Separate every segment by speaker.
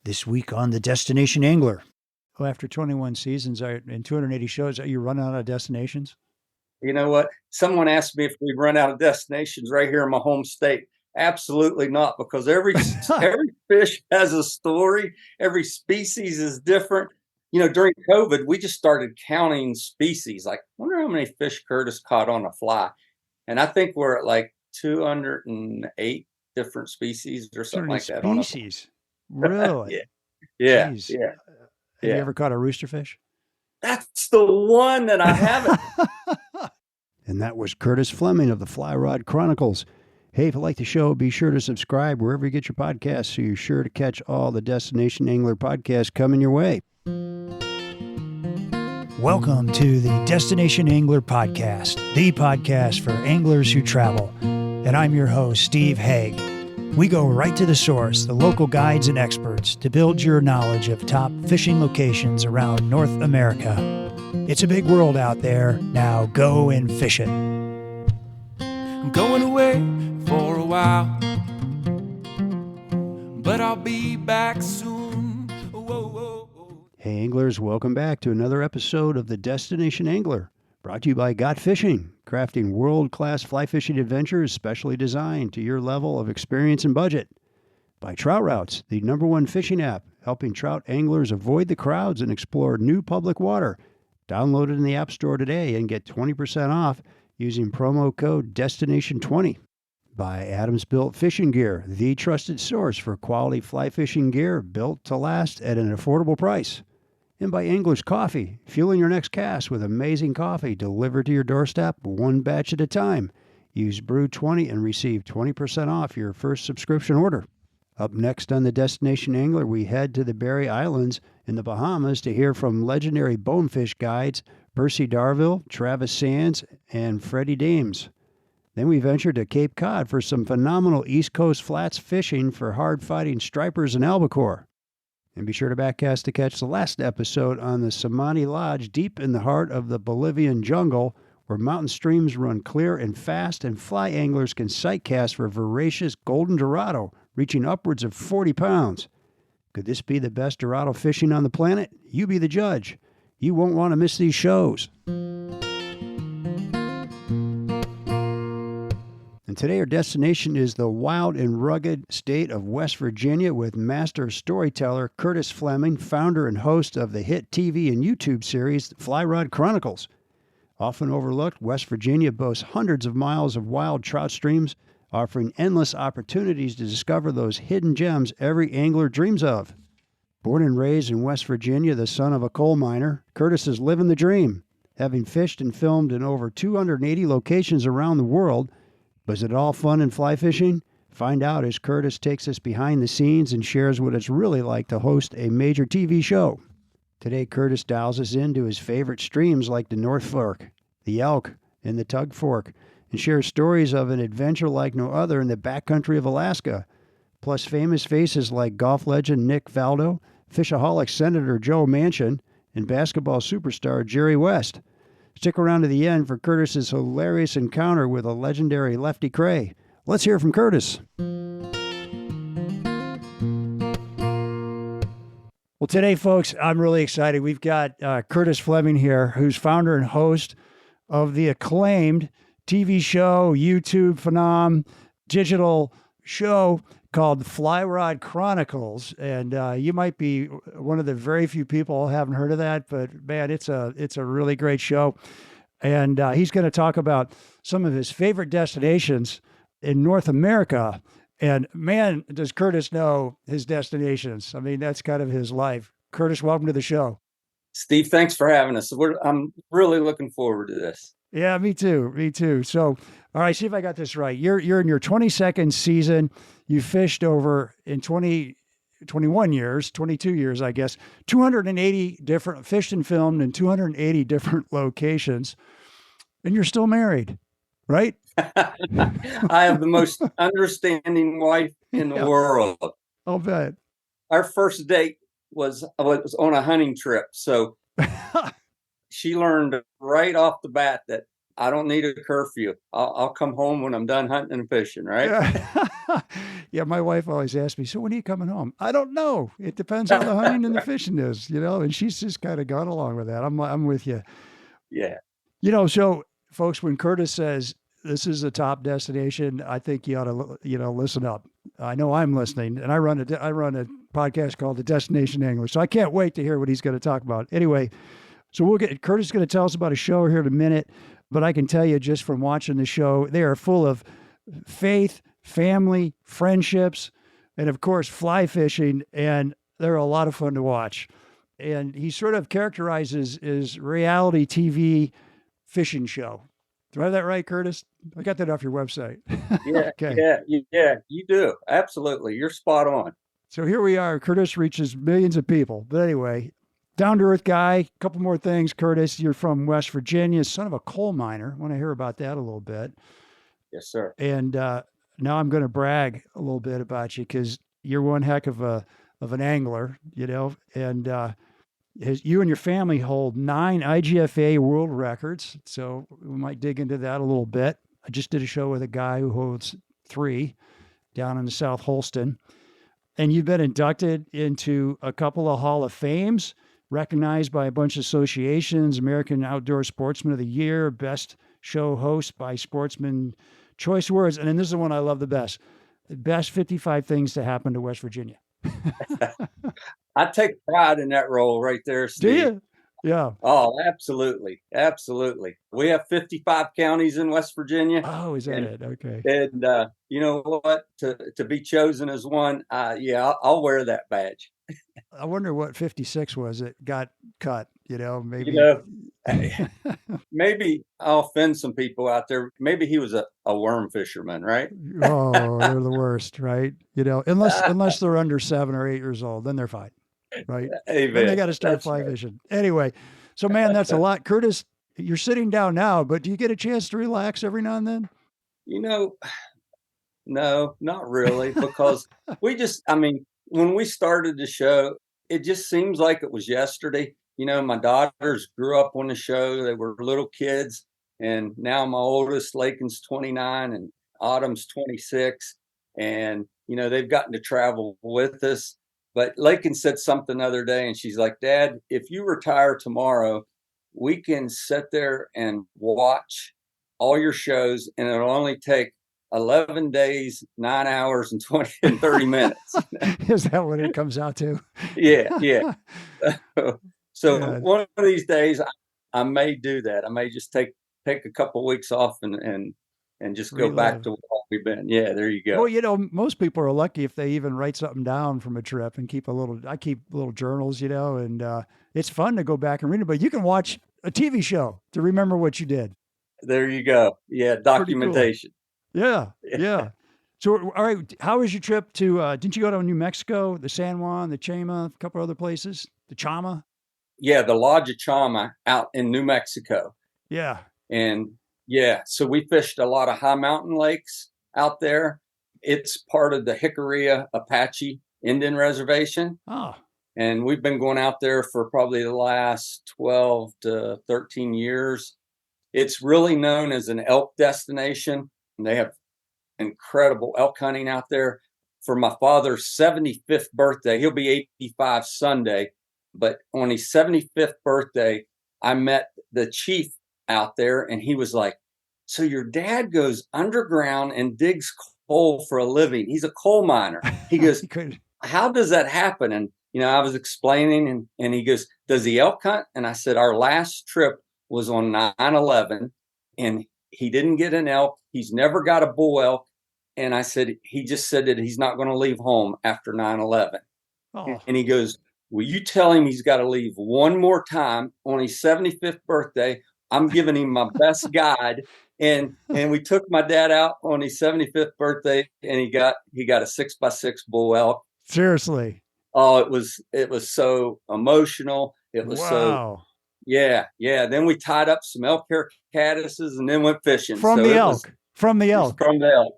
Speaker 1: This week on The Destination Angler. Well, after 21 seasons and 280 shows, are you running out of destinations?
Speaker 2: You know what? Someone asked me if we'd run out of destinations right here in my home state. Absolutely not, because every fish has a story. Every species is different. You know, during COVID, we just started counting species. Like, I wonder how many fish Curtis caught on a fly. And I think we're at like 208 different species or something like that.
Speaker 1: Species? Really?
Speaker 2: Yeah.
Speaker 1: Jeez.
Speaker 2: Yeah.
Speaker 1: Have you ever caught a roosterfish?
Speaker 2: That's the one that I haven't.
Speaker 1: And that was Curtis Fleming of the Fly Rod Chronicles. Hey, if you like the show, be sure to subscribe wherever you get your podcasts so you're sure to catch all the Destination Angler podcasts coming your way. Welcome to the Destination Angler Podcast, the podcast for anglers who travel. And I'm your host, Steve Haig. We go right to the source, the local guides and experts, to build your knowledge of top fishing locations around North America. It's a big world out there. Now go and fish it.
Speaker 3: I'm going away for a while, but I'll be back soon. Whoa, whoa, whoa.
Speaker 1: Hey anglers, welcome back to another episode of the Destination Angler, brought to you by Got Fishing, crafting world-class fly fishing adventures specially designed to your level of experience and budget. By Trout Routes, the #1 fishing app, helping trout anglers avoid the crowds and explore new public water. Download it in the App Store today and get 20% off using promo code DESTINATION20. By Adams Built Fishing Gear, the trusted source for quality fly fishing gear built to last at an affordable price. And by Angler's Coffee, fueling your next cast with amazing coffee delivered to your doorstep one batch at a time. Use Brew20 and receive 20% off your first subscription order. Up next on the Destination Angler, we head to the Berry Islands in the Bahamas to hear from legendary bonefish guides Percy Darville, Travis Sands, and Freddie Dames. Then we venture to Cape Cod for some phenomenal East Coast flats fishing for hard-fighting stripers and albacore. And be sure to backcast to catch the last episode on the Samani Lodge deep in the heart of the Bolivian jungle, where mountain streams run clear and fast and fly anglers can sight cast for voracious golden dorado, reaching upwards of 40 pounds. Could this be the best dorado fishing on the planet? You be the judge. You won't want to miss these shows. And today our destination is the wild and rugged state of West Virginia with master storyteller Curtis Fleming, founder and host of the hit TV and YouTube series Fly Rod Chronicles. Often overlooked, West Virginia boasts hundreds of miles of wild trout streams, offering endless opportunities to discover those hidden gems every angler dreams of. Born and raised in West Virginia, the son of a coal miner, Curtis is living the dream, having fished and filmed in over 280 locations around the world. But is it all fun and fly fishing? Find out as Curtis takes us behind the scenes and shares what it's really like to host a major TV show. Today, Curtis dials us into his favorite streams like the North Fork, the Elk, and the Tug Fork, and shares stories of an adventure like no other in the backcountry of Alaska, plus famous faces like golf legend Nick Faldo, fishaholic Senator Joe Manchin, and basketball superstar Jerry West. Stick around to the end for Curtis's hilarious encounter with a legendary Lefty Kreh. Let's hear from Curtis. Well, today, folks, I'm really excited. We've got Curtis Fleming here, who's founder and host of the acclaimed TV show, YouTube phenom, digital show called Fly Rod Chronicles. And you might be one of the very few people who haven't heard of that, but man, it's a really great show. And he's going to talk about some of his favorite destinations in North America. And man, does Curtis know his destinations. I mean, that's kind of his life. Curtis, welcome to the show.
Speaker 2: Steve, thanks for having us. I'm really looking forward to this.
Speaker 1: Yeah, me too. Me too. So, all right, see if I got this right. You're in your 22nd season. You fished over in 21 years, 22 years, I guess, 280 different, fished and filmed in 280 different locations. And you're still married, right?
Speaker 2: I have the most understanding wife in the world.
Speaker 1: I'll bet.
Speaker 2: Our first date was on a hunting trip. So she learned right off the bat that I don't need a curfew. I'll come home when I'm done hunting and fishing, right?
Speaker 1: Yeah. Yeah, my wife always asks me, so when are you coming home? I don't know. It depends how the hunting and the fishing is, and she's just kind of gone along with that. I'm with you.
Speaker 2: Yeah.
Speaker 1: So folks, when Curtis says this is a top destination, I think you ought to, listen up. I know I'm listening, and I run a podcast called The Destination Angler, so I can't wait to hear what he's going to talk about. Anyway, so Curtis is going to tell us about a show here in a minute, but I can tell you just from watching the show, they are full of faith, family, friendships, and of course, fly fishing, and they're a lot of fun to watch. And he sort of characterizes his reality TV fishing show. Do I have that right, Curtis? I got that off your website.
Speaker 2: Yeah.
Speaker 1: Okay.
Speaker 2: Yeah, you do. Absolutely. You're spot on.
Speaker 1: So here we are. Curtis reaches millions of people. But anyway, down-to-earth guy. A couple more things, Curtis. You're from West Virginia, son of a coal miner. I want to hear about that a little bit.
Speaker 2: Yes, sir.
Speaker 1: And now I'm going to brag a little bit about you because you're one heck of an angler, and you and your family hold 9 IGFA world records. So we might dig into that a little bit. I just did a show with a guy who holds 3 down in the South Holston. And you've been inducted into a couple of Hall of Fames, recognized by a bunch of associations, American Outdoor Sportsman of the Year, Best Show Host by Sportsman Choice Awards. And then this is the one I love the best. Best 55 Things to Happen to West Virginia.
Speaker 2: I take pride in that role right there, Steve.
Speaker 1: Do you? Yeah.
Speaker 2: Oh, absolutely. Absolutely. We have 55 counties in West Virginia.
Speaker 1: Oh, is that it? Okay.
Speaker 2: And you know what? To be chosen as one, I'll wear that badge.
Speaker 1: I wonder what 56 was that got cut, maybe.
Speaker 2: Maybe I'll offend some people out there. Maybe he was a worm fisherman, right?
Speaker 1: Oh, they're the worst, right? Unless they're under 7 or 8 years old, then they're fine, right?
Speaker 2: Amen.
Speaker 1: Then they got to start
Speaker 2: That's
Speaker 1: fly
Speaker 2: right.
Speaker 1: fishing. Anyway, so man, that's a lot. Curtis, you're sitting down now, but do you get a chance to relax every now and then?
Speaker 2: No, not really, because when we started the show, it just seems like it was yesterday. My daughters grew up on the show. They were little kids. And now my oldest, Lakin's 29 and Autumn's 26. And, they've gotten to travel with us. But Lakin said something the other day, and she's like, Dad, if you retire tomorrow, we can sit there and watch all your shows, and it'll only take 11 days, 9 hours, and 30 minutes.
Speaker 1: Is that what it comes out to?
Speaker 2: Yeah. So
Speaker 1: Yeah.
Speaker 2: One of these days, I may do that. I may just take a couple of weeks off and just go back to what we've been. Yeah, there you go.
Speaker 1: Well, most people are lucky if they even write something down from a trip and I keep little journals, and it's fun to go back and read it, but you can watch a TV show to remember what you did.
Speaker 2: There you go. Yeah, documentation.
Speaker 1: Cool. Yeah. So, all right, how was your trip to, didn't you go to New Mexico, the San Juan, the Chama, a couple other places, the Chama?
Speaker 2: Yeah, the Lodge of Chama out in New Mexico.
Speaker 1: Yeah.
Speaker 2: And so we fished a lot of high mountain lakes out there. It's part of the Jicarilla Apache Indian Reservation.
Speaker 1: Oh.
Speaker 2: And we've been going out there for probably the last 12 to 13 years. It's really known as an elk destination. And they have incredible elk hunting out there. For my father's 75th birthday, he'll be 85 Sunday. But on his 75th birthday, I met the chief out there, and he was like, so your dad goes underground and digs coal for a living. He's a coal miner. He goes, how does that happen? And, I was explaining, and he goes, does he elk hunt? And I said, our last trip was on 9/11, and he didn't get an elk. He's never got a bull elk. And I said, he just said that he's not going to leave home after 9/11.
Speaker 1: Oh.
Speaker 2: And he goes, will you tell him he's got to leave one more time on his 75th birthday? I'm giving him my best guide. And we took my dad out on his 75th birthday, and he got a 6x6 bull elk.
Speaker 1: Seriously.
Speaker 2: Oh, it was so emotional. It was
Speaker 1: wow.
Speaker 2: Yeah. Then we tied up some elk hair caddises and then went fishing.
Speaker 1: From the elk.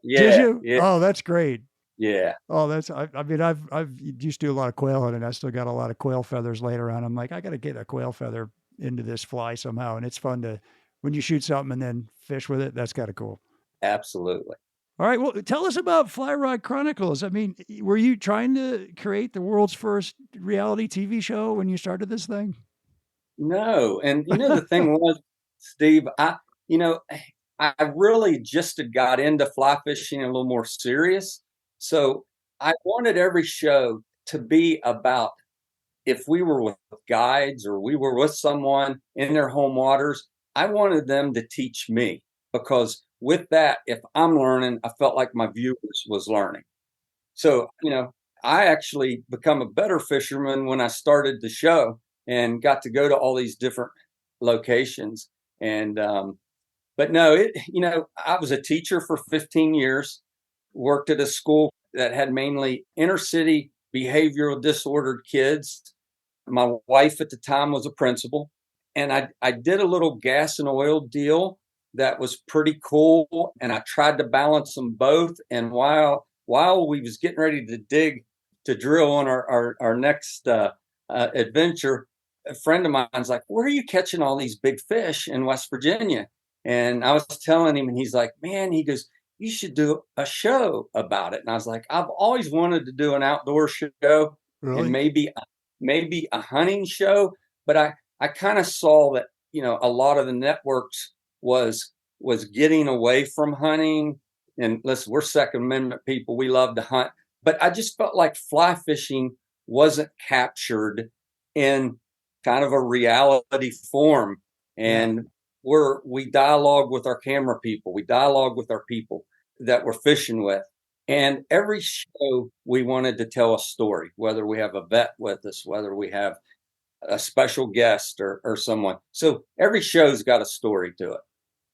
Speaker 1: Yeah. Did you?
Speaker 2: Yeah.
Speaker 1: Oh, that's great.
Speaker 2: Yeah.
Speaker 1: Oh, I've used to do a lot of quail hunting. I still got a lot of quail feathers laid around. I'm like, I got to get a quail feather into this fly somehow. And it's fun to when you shoot something and then fish with it. That's kind of cool.
Speaker 2: Absolutely.
Speaker 1: All right. Well, tell us about Fly Rod Chronicles. I mean, were you trying to create the world's first reality TV show when you started this thing?
Speaker 2: No. And the thing was, Steve, you know, I really just got into fly fishing a little more serious. So I wanted every show to be about, if we were with guides or we were with someone in their home waters, I wanted them to teach me, because with that, if I'm learning, I felt like my viewers was learning. So, I actually become a better fisherman when I started the show and got to go to all these different locations. And, but no, I was a teacher for 15 years, worked at a school that had mainly inner city behavioral disordered kids. My wife at the time was a principal, and I did a little gas and oil deal that was pretty cool. And I tried to balance them both. And while we was getting ready to drill on our next adventure, a friend of mine's like, "Where are you catching all these big fish in West Virginia?" And I was telling him, and he's like, "Man," he goes, "you should do a show about it." And I was like, "I've always wanted to do an outdoor show,
Speaker 1: Really?
Speaker 2: and maybe a hunting show." But I kind of saw that, a lot of the networks was getting away from hunting. And listen, we're Second Amendment people. We love to hunt. But I just felt like fly fishing wasn't captured in kind of a reality form. And we dialogue with our camera people. We dialogue with our people that we're fishing with. And every show we wanted to tell a story, whether we have a vet with us, whether we have a special guest or someone. So every show's got a story to it.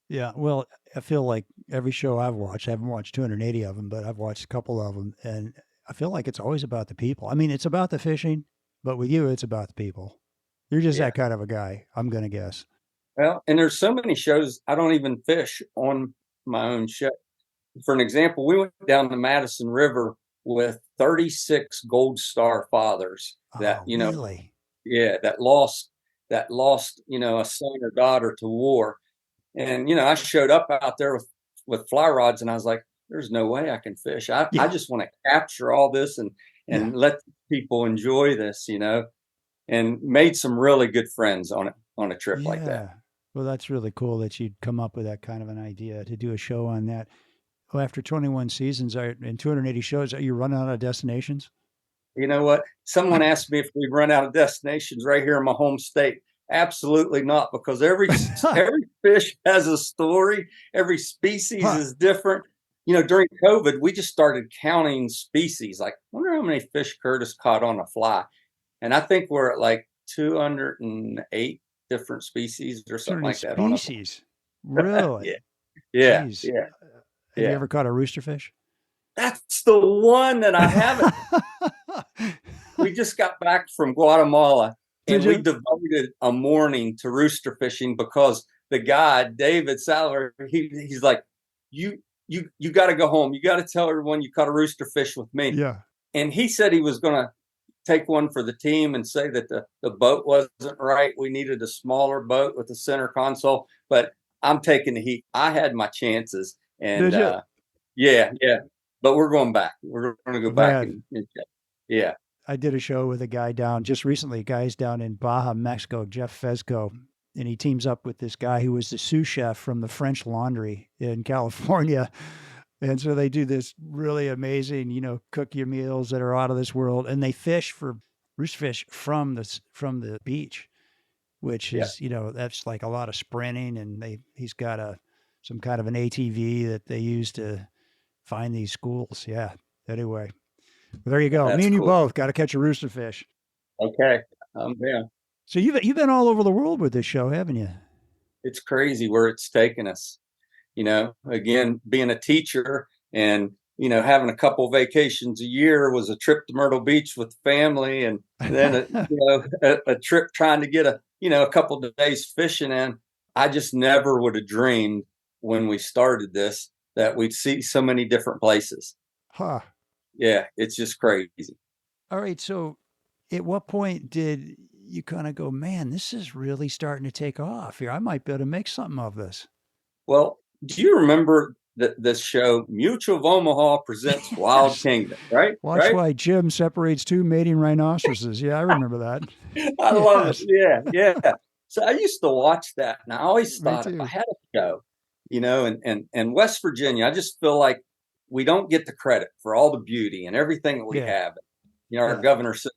Speaker 1: Yeah. Well, I feel like every show I've watched, I haven't watched 280 of them, but I've watched a couple of them, and I feel like it's always about the people. I mean, it's about the fishing, but with you, it's about the people. You're just that kind of a guy, I'm going to guess.
Speaker 2: Well, and there's so many shows I don't even fish on my own show. For an example, we went down the Madison River with 36 Gold Star fathers that,
Speaker 1: really?
Speaker 2: that lost, a son or daughter to war. And, I showed up out there with fly rods, and I was like, there's no way I can fish. I just want to capture all this and let people enjoy this, and made some really good friends on a trip like that.
Speaker 1: Well, that's really cool that you'd come up with that kind of an idea to do a show on that. Well, after 21 seasons and 280 shows, are you running out of destinations?
Speaker 2: You know what? Someone asked me if we run out of destinations right here in my home state. Absolutely not, because every fish has a story. Every species is different. During COVID, we just started counting species. Like, I wonder how many fish Curtis caught on a fly. And I think we're at like 208 different species or something like that.
Speaker 1: Species? Really?
Speaker 2: Yeah.
Speaker 1: Have you ever caught a roosterfish?
Speaker 2: That's the one that I haven't. We just got back from Guatemala, and we devoted a morning to rooster fishing because the guy, David Salver, he's like, you got to go home. You got to tell everyone you caught a rooster fish with me.
Speaker 1: Yeah.
Speaker 2: And he said he was going to take one for the team and say that the boat wasn't right. We needed a smaller boat with a center console, but I'm taking the heat. I had my chances. And yeah. But we're going back. We're going to go back and check. Yeah.
Speaker 1: I did a show with a guy just recently, guys down in Baja, Mexico, Jeff Fezco, and he teams up with this guy who was the sous chef from the French Laundry in California. And so they do this really amazing, cook your meals that are out of this world. And they fish for roosterfish from the beach, which is, that's like a lot of sprinting. And he's got some kind of an ATV that they use to find these schools. Yeah. Anyway, well, there you go.
Speaker 2: That's
Speaker 1: Me and you
Speaker 2: cool.
Speaker 1: both got to catch a roosterfish.
Speaker 2: Okay. Yeah.
Speaker 1: So you've been all over the world with this show, haven't you?
Speaker 2: It's crazy where it's taken us. Again, being a teacher and, having a couple vacations a year was a trip to Myrtle Beach with the family. And then, a trip trying to get a couple of days fishing in. I just never would have dreamed when we started this that we'd see so many different places.
Speaker 1: Huh.
Speaker 2: Yeah, it's just crazy.
Speaker 1: All right. So at what point did you kind of go, man, this is really starting to take off here. I might be able to make something of this.
Speaker 2: Well, do you remember the show Mutual of Omaha presents Wild
Speaker 1: Yes.
Speaker 2: Kingdom, right?
Speaker 1: Watch
Speaker 2: Right?
Speaker 1: why Jim separates two mating rhinoceroses. Yeah, I remember that.
Speaker 2: I love it.
Speaker 1: Yes.
Speaker 2: Yeah. So I used to watch that, and I always
Speaker 1: Me
Speaker 2: thought if I
Speaker 1: too.
Speaker 2: had a show, and West Virginia, I just feel like we don't get the credit for all the beauty and everything that we
Speaker 1: Yeah.
Speaker 2: have. Our
Speaker 1: Yeah.
Speaker 2: governor said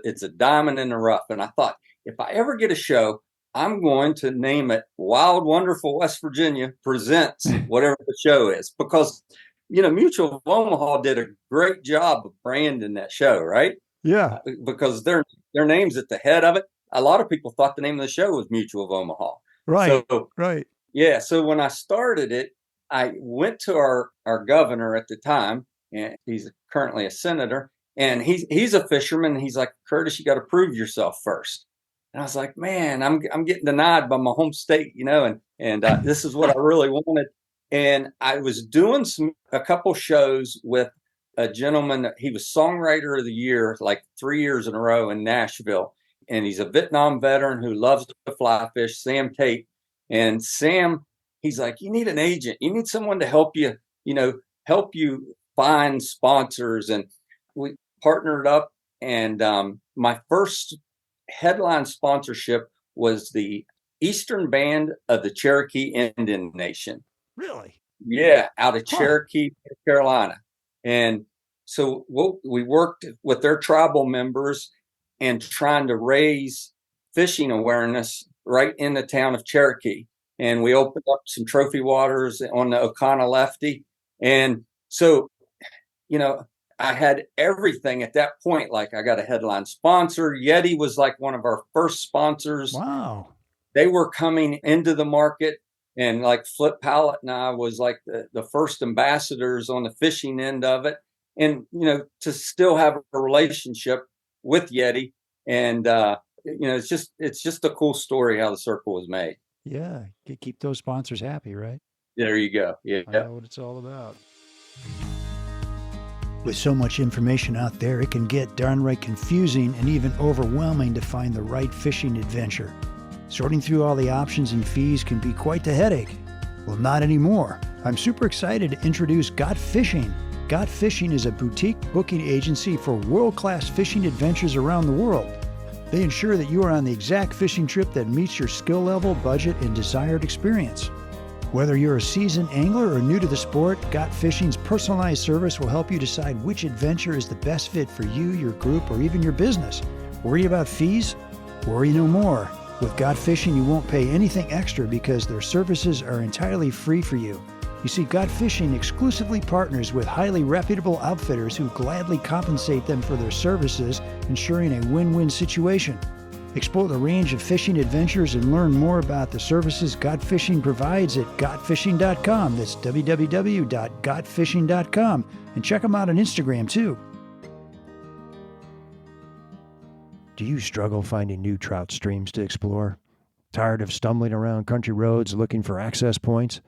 Speaker 2: it's a diamond in the rough, and I thought if I ever get a show, I'm going to name it Wild Wonderful West Virginia presents whatever the show is, because Mutual of Omaha did a great job of branding that show, right?
Speaker 1: Yeah.
Speaker 2: Because their name's at the head of it. A lot of people thought the name of the show was Mutual of Omaha.
Speaker 1: Right.
Speaker 2: So
Speaker 1: Right.
Speaker 2: yeah, so when I started it, I went to our governor at the time, and he's currently a senator, and he's a fisherman. He's like, Curtis, you got to prove yourself first. And I was like, man, I'm getting denied by my home state, and this is what I really wanted. And I was doing a couple shows with a gentleman. He was Songwriter of the Year like 3 years in a row in Nashville, and he's a Vietnam veteran who loves to fly fish, Sam Tate. And Sam, he's like, you need an agent. You need someone to help you, help you find sponsors. And we partnered up. And my first headline sponsorship was the Eastern Band of the Cherokee Indian Nation.
Speaker 1: Really?
Speaker 2: Yeah, out of Cherokee, North Carolina. And so we worked with their tribal members and trying to raise fishing awareness right in the town of Cherokee. And we opened up some trophy waters on the O'Connell Lefty. And so, I had everything at that point. Like, I got a headline sponsor. Yeti was like one of our first sponsors.
Speaker 1: Wow.
Speaker 2: They were coming into the market. And like Flip Pallet and I was like the first ambassadors on the fishing end of it. And, to still have a relationship with Yeti. And, it's just a cool story how the circle was made.
Speaker 1: Yeah. Keep those sponsors happy, right?
Speaker 2: There you go. Yeah.
Speaker 1: I know what it's all about. With so much information out there, it can get downright confusing and even overwhelming to find the right fishing adventure. Sorting through all the options and fees can be quite the headache. Well, not anymore. I'm super excited to introduce Got Fishing. Got Fishing is a boutique booking agency for world-class fishing adventures around the world. They ensure that you are on the exact fishing trip that meets your skill level, budget, and desired experience. Whether you're a seasoned angler or new to the sport, Got Fishing's personalized service will help you decide which adventure is the best fit for you, your group, or even your business. Worry about fees? Worry no more. With Got Fishing, you won't pay anything extra because their services are entirely free for you. You see, Got Fishing exclusively partners with highly reputable outfitters who gladly compensate them for their services, ensuring a win-win situation. Explore the range of fishing adventures and learn more about the services Got Fishing provides at gotfishing.com. That's www.gotfishing.com. And check them out on Instagram, too. Do you struggle finding new trout streams to explore? Tired of stumbling around country roads looking for access points?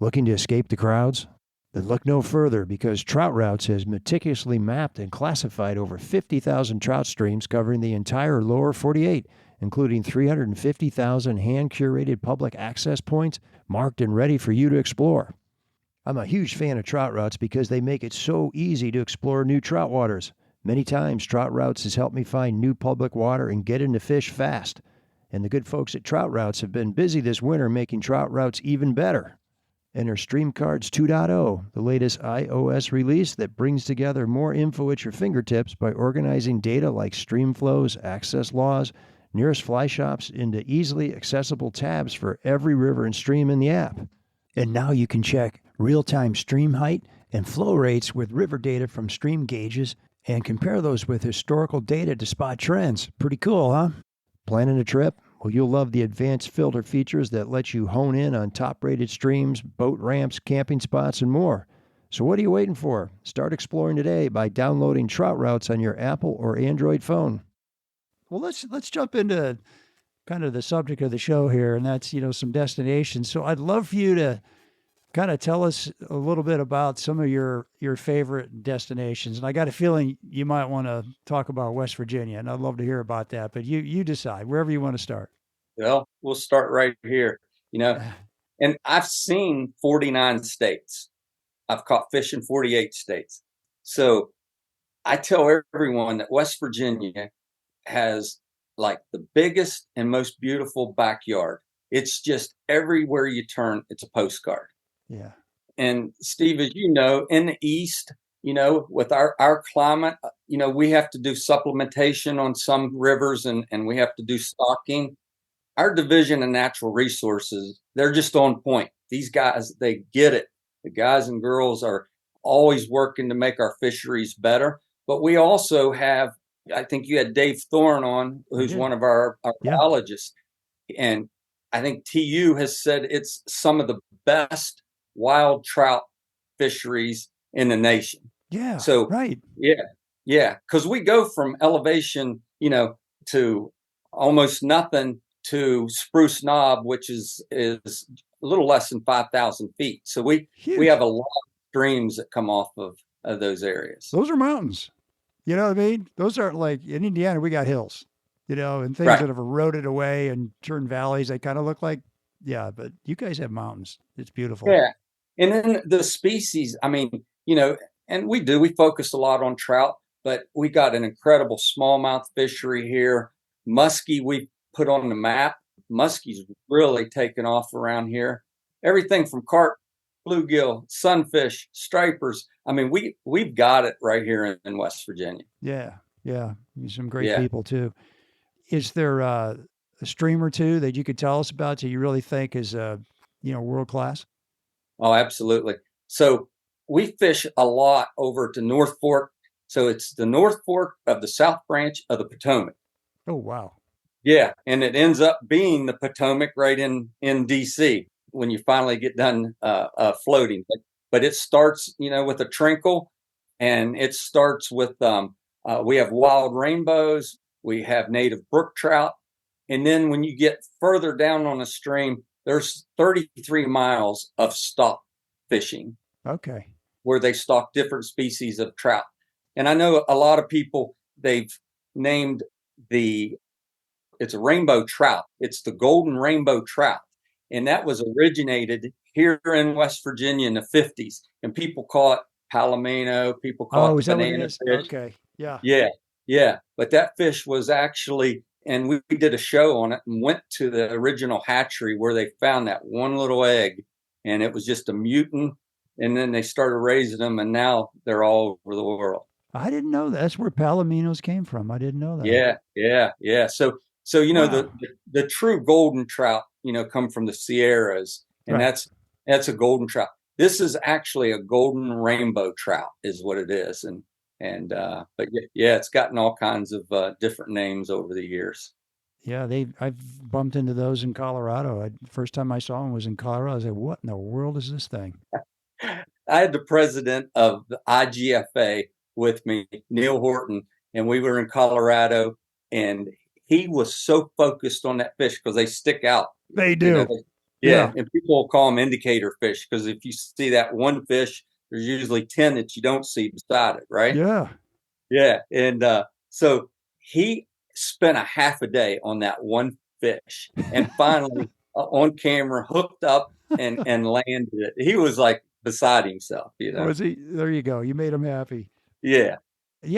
Speaker 1: Looking to escape the crowds? Then look no further, because Trout Routes has meticulously mapped and classified over 50,000 trout streams covering the entire lower 48, including 350,000 hand-curated public access points marked and ready for you to explore. I'm a huge fan of Trout Routes because they make it so easy to explore new trout waters. Many times, Trout Routes has helped me find new public water and get into fish fast. And the good folks at Trout Routes have been busy this winter making Trout Routes even better. Enter Stream Cards 2.0, the latest iOS release that brings together more info at your fingertips by organizing data like stream flows, access laws, nearest fly shops into easily accessible tabs for every river and stream in the app. And now you can check real-time stream height and flow rates with river data from stream gauges and compare those with historical data to spot trends. Pretty cool, huh? Planning a trip? Well, you'll love the advanced filter features that let you hone in on top-rated streams, boat ramps, camping spots, and more. So what are you waiting for? Start exploring today by downloading Trout Routes on your Apple or Android phone. Well, let's jump into kind of the subject of the show here, and that's, some destinations. So I'd love for you to kind of tell us a little bit about some of your favorite destinations. And I got a feeling you might want to talk about West Virginia, and I'd love to hear about that. But you decide wherever you want to start.
Speaker 2: Well, we'll start right here, and I've seen 49 states. I've caught fish in 48 states. So I tell everyone that West Virginia has like the biggest and most beautiful backyard. It's just everywhere you turn, it's a postcard.
Speaker 1: Yeah.
Speaker 2: And Steve, as you know, in the East, with our climate, we have to do supplementation on some rivers and we have to do stocking. Our Division of Natural Resources, they're just on point. These guys, they get it. The guys and girls are always working to make our fisheries better. But we also have, I think you had Dave Thorne on, who's one of our biologists. And I think TU has said it's some of the best wild trout fisheries in the nation.
Speaker 1: Yeah.
Speaker 2: So,
Speaker 1: right.
Speaker 2: Yeah. Because we go from elevation, to almost nothing to Spruce Knob, which is a little less than 5,000 feet. So we have a lot of streams that come off of those areas.
Speaker 1: Those are mountains. You know what I mean? Those aren't like in Indiana, we got hills, and things that have eroded away and turned valleys. They kind of look like, but you guys have mountains. It's beautiful.
Speaker 2: Yeah. And then the species, and we focus a lot on trout, but we got an incredible smallmouth fishery here. Muskie, we put on the map. Muskie's really taken off around here. Everything from carp, bluegill, sunfish, stripers. I mean, we've got it right here in West Virginia.
Speaker 1: Yeah. Some great people too. Is there a stream or two that you could tell us about that you really think is world class?
Speaker 2: Oh, absolutely. So we fish a lot over to North Fork. So it's the North Fork of the South Branch of the Potomac.
Speaker 1: Oh, wow.
Speaker 2: Yeah. And it ends up being the Potomac right in DC when you finally get done floating. But it starts, with a trinkle, and it starts with, we have wild rainbows, we have native brook trout. And then when you get further down on the stream, there's 33 miles of stock fishing.
Speaker 1: Okay.
Speaker 2: Where they stock different species of trout. And I know a lot of people, they've named it's a rainbow trout. It's the golden rainbow trout. And that was originated here in West Virginia in the 50s. And people call it palomino. People call it banana fish.
Speaker 1: Okay. Yeah.
Speaker 2: Yeah. But that fish was actually, and we did a show on it and went to the original hatchery where they found that one little egg. And it was just a mutant. And then they started raising them, and now they're all over the world.
Speaker 1: I didn't know that. That's where palominos came from. I didn't know that.
Speaker 2: Yeah. So wow. the true golden trout, come from the Sierras, and that's a golden trout. This is actually a golden rainbow trout, is what it is, but it's gotten all kinds of different names over the years.
Speaker 1: Yeah, I've bumped into those in Colorado. First time I saw them was in Colorado. I was like, "What in the world is this thing?"
Speaker 2: I had the president of the IGFA with me, Neil Horton, and we were in Colorado, and he was so focused on that fish because they stick out.
Speaker 1: They do.
Speaker 2: And people will call them indicator fish because if you see that one fish, there's usually 10 that you don't see beside it, right? Yeah. And so he spent a half a day on that one fish and finally on camera hooked up and landed it. He was like beside himself,
Speaker 1: Was he? There you go. You made him happy.
Speaker 2: Yeah.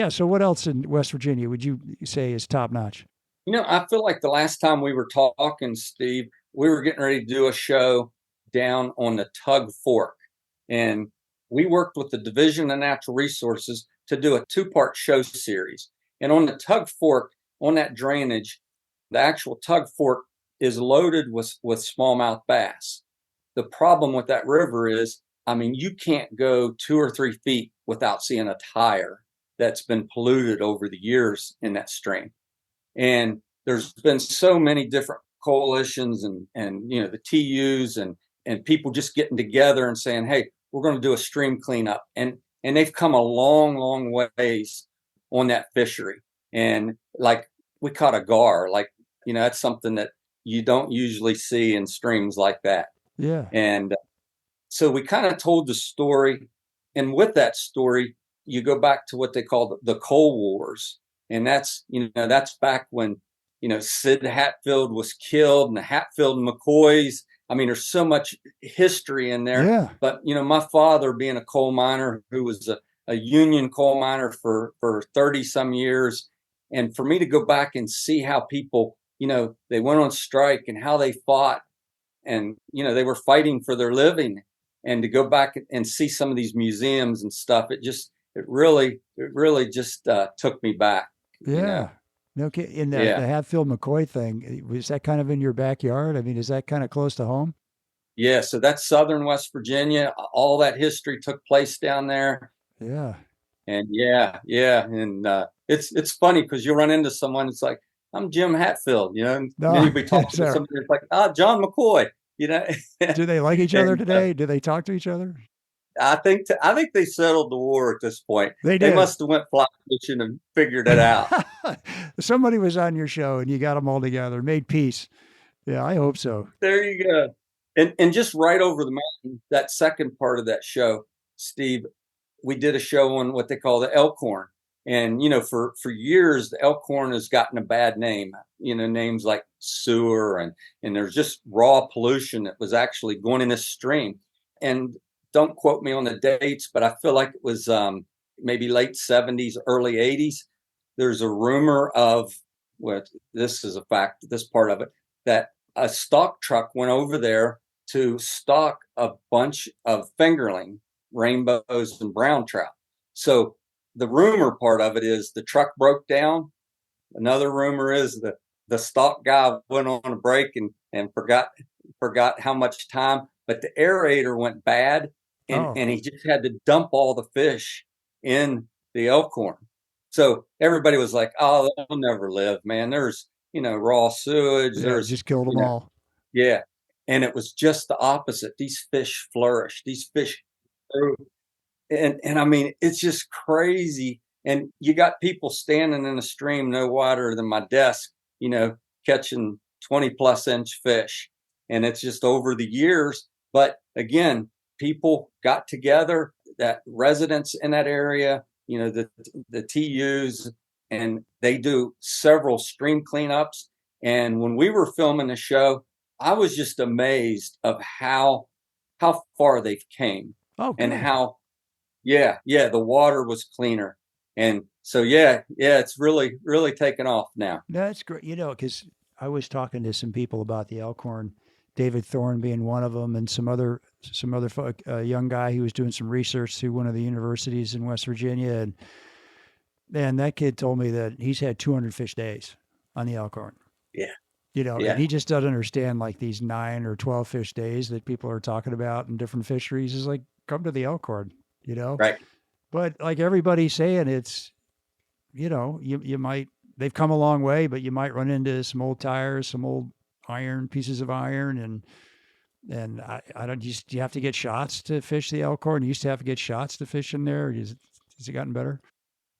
Speaker 1: So what else in West Virginia would you say is top notch?
Speaker 2: I feel like the last time we were talking, Steve, we were getting ready to do a show down on the Tug Fork. And we worked with the Division of Natural Resources to do a 2-part show series. And on the Tug Fork, on that drainage, the actual Tug Fork is loaded with smallmouth bass. The problem with that river is, you can't go 2 or 3 feet without seeing a tire that's been polluted over the years in that stream. And there's been so many different coalitions and the TUs and people just getting together and saying, hey, we're going to do a stream cleanup. And they've come a long, long ways on that fishery. And like we caught a gar, that's something that you don't usually see in streams like that.
Speaker 1: Yeah.
Speaker 2: And so we kind of told the story. And with that story, you go back to what they call the Coal Wars. And that's, that's back when, Sid Hatfield was killed and the Hatfield and McCoys. I mean, there's so much history in there.
Speaker 1: Yeah.
Speaker 2: But, my father being a coal miner who was a union coal miner for 30 some years. And for me to go back and see how people, they went on strike and how they fought and, they were fighting for their living, and to go back and see some of these museums and stuff, it really just took me back.
Speaker 1: Yeah. Okay. In the Hatfield McCoy thing, was that kind of in your backyard? I mean, is that kind of close to home?
Speaker 2: Yeah. So that's Southern West Virginia. All that history took place down there.
Speaker 1: Yeah.
Speaker 2: And yeah. And it's funny because you'll run into someone, it's like, I'm Jim Hatfield, and then you'll be talking to somebody that's like, John McCoy,
Speaker 1: Do they like each other today? Do they talk to each other?
Speaker 2: I think they settled the war at this point.
Speaker 1: They did.
Speaker 2: They must have went fly fishing and figured it out.
Speaker 1: Somebody was on your show and you got them all together, made peace. Yeah, I hope so.
Speaker 2: There you go. And just right over the mountain, that second part of that show, Steve, we did a show on what they call the Elkhorn. And, for years, the Elkhorn has gotten a bad name, names like sewer and there's just raw pollution that was actually going in this stream. And don't quote me on the dates, but I feel like it was maybe late 70s, early 80s. There's a rumor of, this is a fact, this part of it, that a stock truck went over there to stock a bunch of fingerling, rainbows and brown trout. So the rumor part of it is the truck broke down. Another rumor is that the stock guy went on a break and forgot how much time, but the aerator went bad. And he just had to dump all the fish in the Elkhorn. So everybody was like, oh, they'll never live, man. There's, raw sewage.
Speaker 1: Yeah,
Speaker 2: there's
Speaker 1: just killed them all.
Speaker 2: Yeah. And it was just the opposite. These fish flourish. These fish grew. And I mean, it's just crazy. And you got people standing in a stream no wider than my desk, catching 20+ inch fish. And it's just over the years. But again, people got together, that residents in that area, the TUs, and they do several stream cleanups. And when we were filming the show, I was just amazed of how far they've came. And how, the water was cleaner. And so, it's really, really taken off now.
Speaker 1: That's great. Because I was talking to some people about the Elkhorn, David Thorne being one of them, and some other folk, young guy who was doing some research through one of the universities in West Virginia. And that kid told me that he's had 200 fish days on the Elkhorn.
Speaker 2: Yeah.
Speaker 1: And he just doesn't understand like these 9 or 12 fish days that people are talking about in different fisheries. Is like, come to the Elkhorn,
Speaker 2: Right.
Speaker 1: But like everybody's saying, it's, you might, they've come a long way, but you might run into some old tires, some old pieces of iron. And I don't, do you have to get shots to fish the Elkhorn? You used to have to get shots to fish in there. Has it gotten better?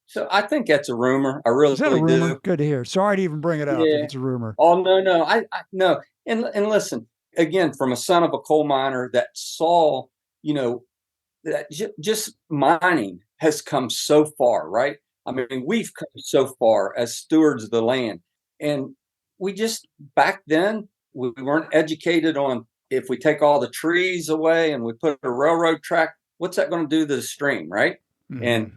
Speaker 2: So I think that's a rumor. I really
Speaker 1: Is that a rumor?
Speaker 2: do.
Speaker 1: Good to hear. Sorry to even bring it up if it's a rumor.
Speaker 2: Oh, no. I no. And listen, again, from a son of a coal miner that saw, that just mining has come so far, right? I mean, we've come so far as stewards of the land. And we just, back then, we weren't educated on, if we take all the trees away and we put a railroad track, what's that going to do to the stream, right? Mm-hmm. And,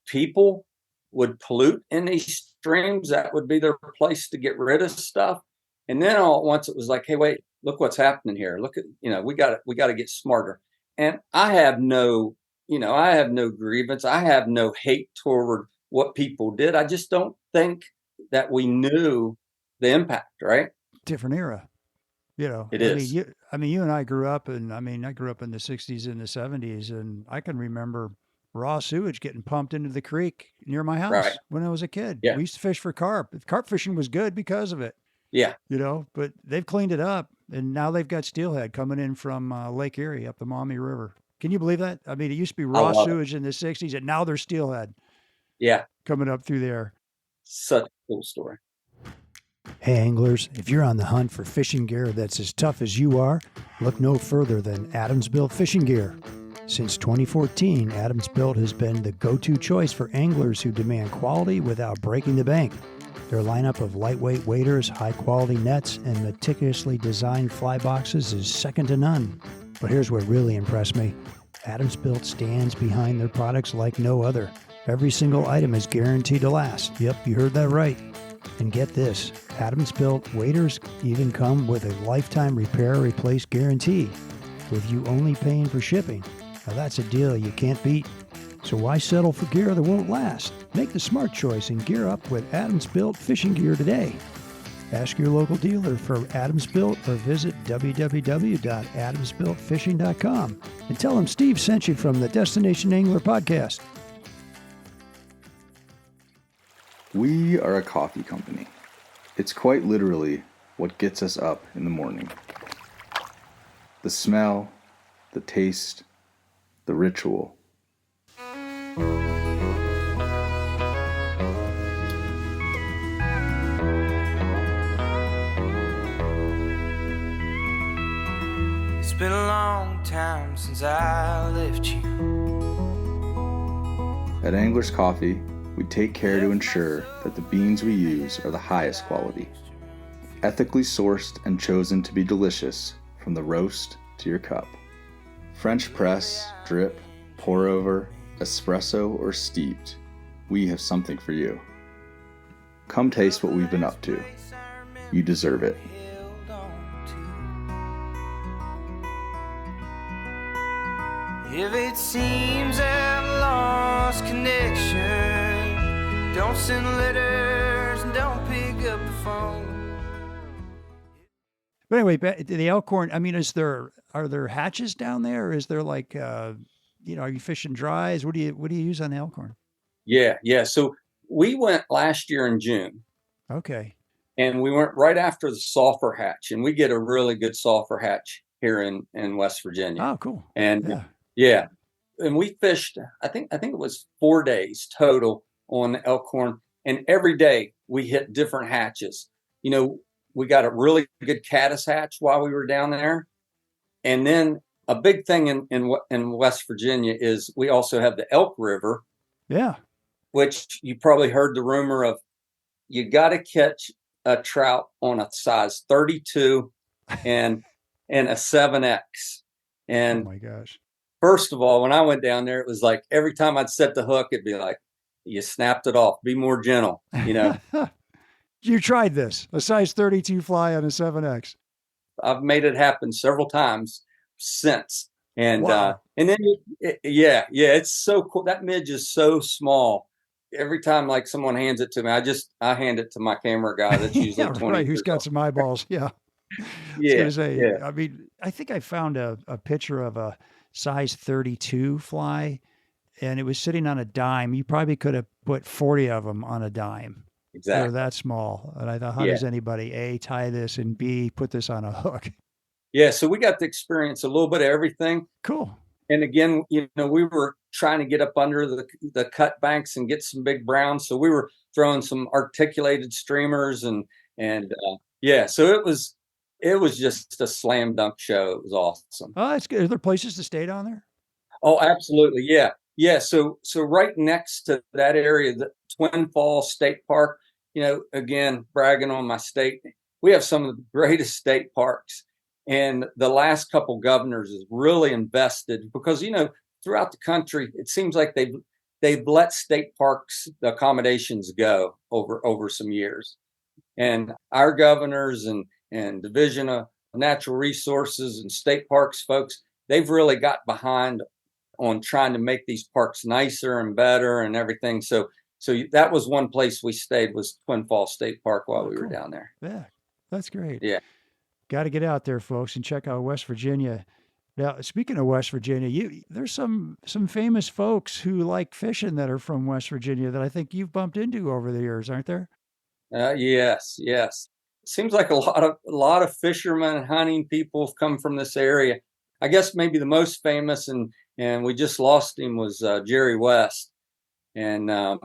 Speaker 2: people would pollute in these streams. That would be their place to get rid of stuff. And then all at once it was like, hey, wait, look what's happening here. Look at, we got to get smarter. And I have no grievance. I have no hate toward what people did. I just don't think that we knew the impact, right?
Speaker 1: Different era.
Speaker 2: It is.
Speaker 1: You and I grew up, and I grew up in the 60s and the 70s, and I can remember raw sewage getting pumped into the creek near my house when I was a kid.
Speaker 2: Yeah.
Speaker 1: We used to fish for carp. Carp fishing was good because of it.
Speaker 2: Yeah.
Speaker 1: But they've cleaned it up, and now they've got steelhead coming in from Lake Erie up the Maumee River. Can you believe that? I mean, it used to be raw sewage in the 60s, and now there's steelhead.
Speaker 2: Yeah.
Speaker 1: Coming up through there.
Speaker 2: Such a cool story.
Speaker 1: Hey anglers, if you're on the hunt for fishing gear that's as tough as you are, look no further than Adams Built Fishing Gear. Since 2014, Adams Built has been the go-to choice for anglers who demand quality without breaking the bank. Their lineup of lightweight waders, high-quality nets, and meticulously designed fly boxes is second to none. But here's what really impressed me. Adams Built stands behind their products like no other. Every single item is guaranteed to last. Yep, you heard that right. And get this, Adams Built waders even come with a lifetime repair or replace guarantee, with you only paying for shipping. Now that's a deal you can't beat. So why settle for gear that won't last? Make the smart choice and gear up with Adams Built fishing gear today. Ask your local dealer for Adams Built or visit www.adamsbuiltfishing.com and tell them Steve sent you from the Destination Angler podcast.
Speaker 4: We are a coffee company. It's quite literally what gets us up in the morning. The smell, the taste, the ritual.
Speaker 3: It's been a long time since I left you.
Speaker 4: At Angler's Coffee, we take care to ensure that the beans we use are the highest quality, ethically sourced and chosen to be delicious from the roast to your cup. French press, drip, pour over, espresso, or steeped, we have something for you. Come taste what we've been up to. You deserve it.
Speaker 3: If it seems I've lost connection, don't send letters and don't pick up the phone.
Speaker 1: But anyway, the Elkhorn, I mean, are there hatches down there? Or is there like, are you fishing dries? What do you use on the Elkhorn?
Speaker 2: Yeah. So we went last year in June.
Speaker 1: Okay.
Speaker 2: And we went right after the sulfur hatch, and we get a really good sulfur hatch here in West Virginia.
Speaker 1: Oh, cool.
Speaker 2: And yeah. And we fished, I think it was 4 days total on the Elkhorn. And every day we hit different hatches. We got a really good caddis hatch while we were down there. And then a big thing in West Virginia is we also have the Elk River.
Speaker 1: Yeah.
Speaker 2: Which you probably heard the rumor of. You got to catch a trout on a size 32 and a 7X. And
Speaker 1: oh my gosh.
Speaker 2: First of all, when I went down there, it was like every time I'd set the hook, it'd be like, you snapped it off. Be more gentle,
Speaker 1: You tried this, a size 32 fly on a 7X.
Speaker 2: I've made it happen several times since. And
Speaker 1: wow.
Speaker 2: And then, it's so cool. That midge is so small. Every time like someone hands it to me, I hand it to my camera guy that's usually 20.
Speaker 1: Right, who's got some eyeballs. Yeah. I mean, I think I found a picture of a size 32 fly, and it was sitting on a dime. You probably could have put 40 of them on a dime.
Speaker 2: Exactly.
Speaker 1: They're that small. And I thought, how does anybody, A, tie this, and B, put this on a hook?
Speaker 2: Yeah, so we got to experience a little bit of everything.
Speaker 1: Cool.
Speaker 2: And again, we were trying to get up under the cut banks and get some big browns. So we were throwing some articulated streamers so it was just a slam dunk show. It was awesome.
Speaker 1: Oh, that's good. Are there places to stay down there?
Speaker 2: Oh, absolutely. Yeah. Yeah. So right next to that area, the Twin Falls State Park, again, bragging on my state, we have some of the greatest state parks. And the last couple governors has really invested because, throughout the country, it seems like they've let state parks, the accommodations go over some years. And our governors and Division of Natural Resources and state parks folks, they've really got behind on trying to make these parks nicer and better and everything. So that was one place we stayed, was Twin Falls State Park while we were down there.
Speaker 1: Yeah, that's great.
Speaker 2: Yeah.
Speaker 1: Got to get out there, folks, and check out West Virginia. Now, speaking of West Virginia, there's some famous folks who like fishing that are from West Virginia that I think you've bumped into over the years, aren't there?
Speaker 2: Yes. It seems like a lot of fishermen and hunting people have come from this area. I guess maybe the most famous, and we just lost him, was Jerry West. And as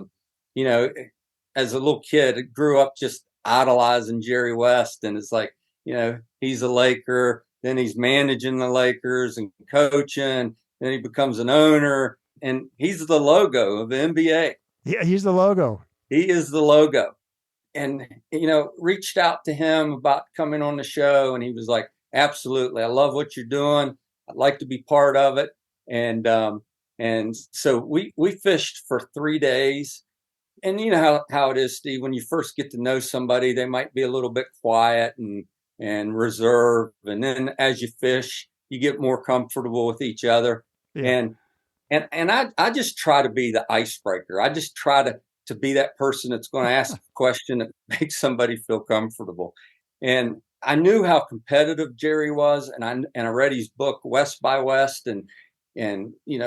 Speaker 2: a little kid, grew up just idolizing Jerry West, and it's like, he's a Laker, then he's managing the Lakers and coaching, then he becomes an owner, and he's the logo of the NBA.
Speaker 1: Yeah, he's the logo.
Speaker 2: He is the logo. And, reached out to him about coming on the show, and he was like, absolutely, I love what you're doing. I'd like to be part of it. And so we fished for 3 days. And you know how it is, Steve, when you first get to know somebody, they might be a little bit quiet and reserved. And then as you fish, you get more comfortable with each other. Yeah. And I just try to be the icebreaker. I just try to be that person that's going to ask a question that makes somebody feel comfortable. And I knew how competitive Jerry was, and I read his book West by West, and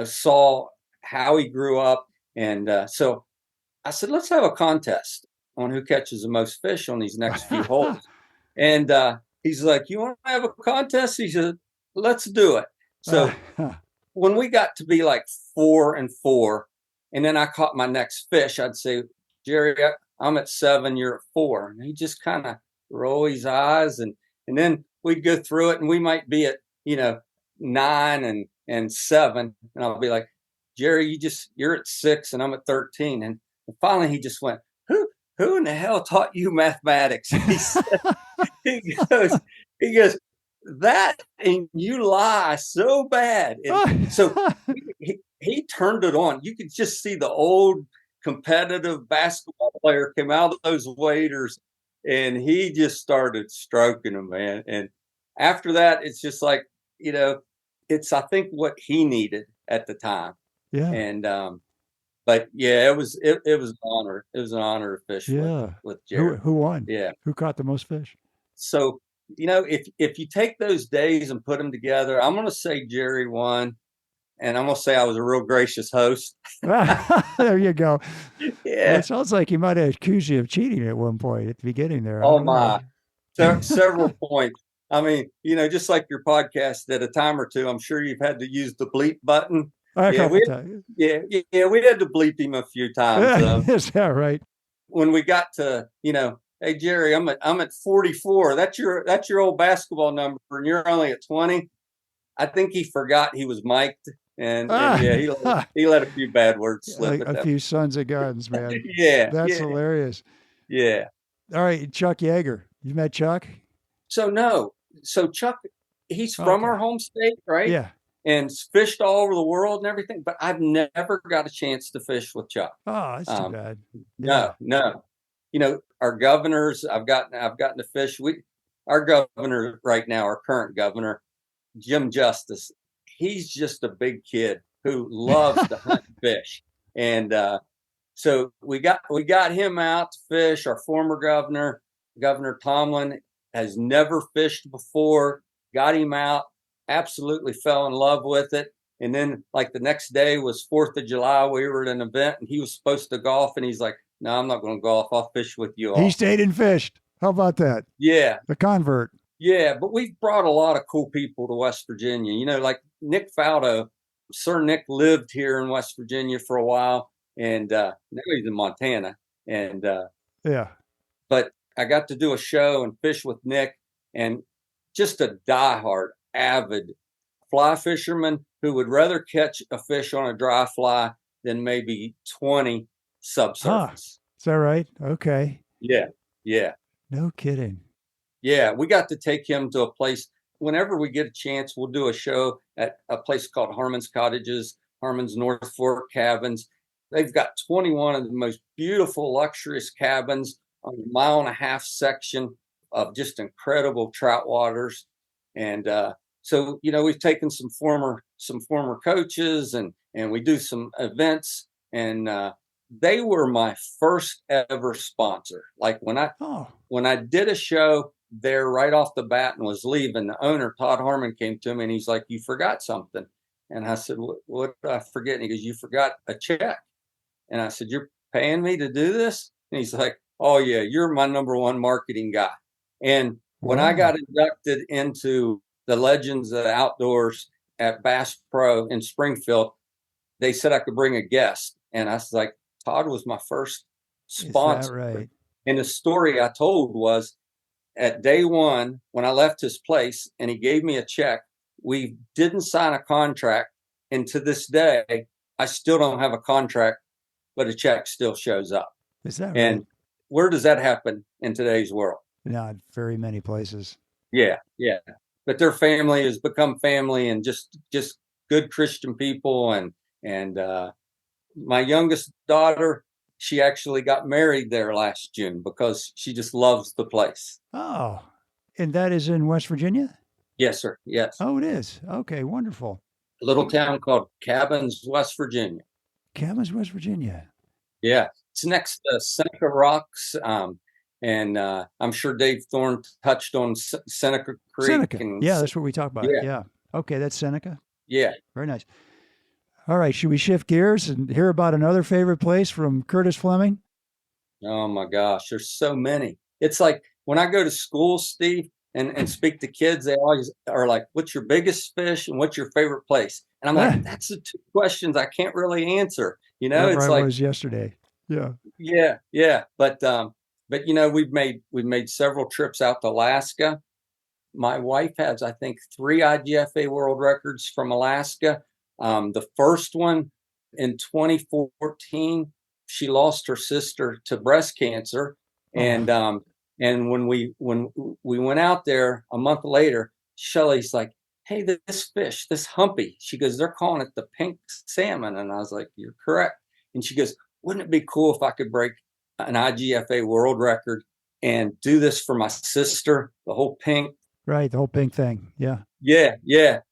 Speaker 2: saw how he grew up. And so I said, let's have a contest on who catches the most fish on these next few holes. And he's like, you want to have a contest? He said, let's do it. So when we got to be like 4 and 4, and then I caught my next fish, I'd say, Jerry, I'm at 7, you're at 4. And he just kind of roll his eyes. And then we'd go through it, and we might be at, 9 and 7. And I'll be like, Jerry, you're at 6 and I'm at 13. And finally he just went, who in the hell taught you mathematics? He goes, that, and you lie so bad. And so he turned it on. You could just see the old competitive basketball player came out of those waders, and he just started stroking them, man. And after that, it's just like, it's, I think, what he needed at the time.
Speaker 1: Yeah.
Speaker 2: And, but yeah, it was an honor. It was an honor to fish with Jerry.
Speaker 1: Who won?
Speaker 2: Yeah.
Speaker 1: Who caught the most fish?
Speaker 2: So, if you take those days and put them together, I'm going to say Jerry won, and I'm going to say I was a real gracious host.
Speaker 1: There you go.
Speaker 2: Yeah.
Speaker 1: Well, it sounds like he might have accused you of cheating at one point at the beginning there.
Speaker 2: Oh my, several points. I mean, just like your podcast, at a time or two, I'm sure you've had to use the bleep button. We had to bleep him a few times.
Speaker 1: Is that right?
Speaker 2: When we got to, hey Jerry, I'm at 44. That's your old basketball number, and you're only at 20. I think he forgot he was mic'd, and he let a few bad words slip.
Speaker 1: Like a few sons of guns, man.
Speaker 2: Yeah,
Speaker 1: that's hilarious.
Speaker 2: Yeah.
Speaker 1: All right, Chuck Yeager. You met Chuck?
Speaker 2: So Chuck, he's from our home state, right?
Speaker 1: Yeah.
Speaker 2: And fished all over the world and everything, but I've never got a chance to fish with Chuck.
Speaker 1: Oh, that's too bad.
Speaker 2: No. Our governors, I've gotten to fish. Our governor right now, our current governor, Jim Justice, he's just a big kid who loves to hunt and fish. And so we got him out to fish. Our former governor, Governor Tomlin, has never fished before, got him out. Absolutely fell in love with it. And then like the next day was 4th of July. We were at an event and he was supposed to golf. And he's like, no, I'm not going to golf. I'll fish with you all.
Speaker 1: He stayed and fished. How about that?
Speaker 2: Yeah.
Speaker 1: The convert.
Speaker 2: Yeah. But we've brought a lot of cool people to West Virginia, like Nick Faldo. Sir Nick lived here in West Virginia for a while. And now he's in Montana. And but I got to do a show and fish with Nick, and just a diehard, avid fly fisherman who would rather catch a fish on a dry fly than maybe 20 subsurface.
Speaker 1: Is that right? Okay.
Speaker 2: Yeah.
Speaker 1: No kidding.
Speaker 2: Yeah, we got to take him to a place. Whenever we get a chance, we'll do a show at a place called Harmon's Cottages, Harmon's North Fork Cabins. They've got 21 of the most beautiful, luxurious cabins on a 1.5-mile section of just incredible trout waters. And so, we've taken some former coaches and we do some events, and they were my first ever sponsor. Like when I did a show there right off the bat and was leaving, the owner, Todd Harmon, came to me and he's like, you forgot something. And I said, what did I forget? And he goes, you forgot a check. And I said, you're paying me to do this? And he's like, oh yeah, you're my number one marketing guy. And when I got inducted into the Legends of the Outdoors at Bass Pro in Springfield, they said I could bring a guest. And I was like, Todd was my first sponsor.
Speaker 1: Is that right?
Speaker 2: And the story I told was at day one, when I left his place and he gave me a check, we didn't sign a contract. And to this day, I still don't have a contract, but a check still shows up.
Speaker 1: Is that
Speaker 2: And
Speaker 1: right?
Speaker 2: where does that happen in today's world?
Speaker 1: Not very many places.
Speaker 2: Yeah, yeah. But their family has become family and just good Christian people. And my youngest daughter, she actually got married there last June because she just loves the place.
Speaker 1: Oh, and that is in West Virginia?
Speaker 2: Yes, sir. Yes.
Speaker 1: Oh, it is. Okay, wonderful.
Speaker 2: A little town called Cabins, West Virginia.
Speaker 1: Cabins, West Virginia.
Speaker 2: Yeah. It's next to Seneca Rocks. And I'm sure Dave Thorne touched on Seneca Creek.
Speaker 1: Seneca.
Speaker 2: And
Speaker 1: Yeah, that's what we talked about.
Speaker 2: Yeah.
Speaker 1: Yeah. Okay, that's Seneca.
Speaker 2: Yeah.
Speaker 1: Very nice. All right, should we shift gears and hear about another favorite place from Curtis Fleming?
Speaker 2: Oh my gosh, there's so many. It's like when I go to school, Steve, and speak to kids, they always are like, "What's your biggest fish and what's your favorite place?" And I'm like, "That's the two questions I can't really answer." You know,
Speaker 1: Wherever
Speaker 2: it's
Speaker 1: I
Speaker 2: like
Speaker 1: was yesterday. Yeah.
Speaker 2: yeah. But you know, we've made several trips out to Alaska. My wife has, I think, 3 IGFA world records from Alaska. The first one in 2014, she lost her sister to breast cancer, and when we went out there a month later, Shelly's like, "Hey, this fish, this humpy," she goes, "they're calling it the pink salmon," and I was like, "You're correct." And she goes, "Wouldn't it be cool if I could break an IGFA world record and do this for my sister, the whole pink?"
Speaker 1: Right, the whole pink thing. Yeah.
Speaker 2: Yeah.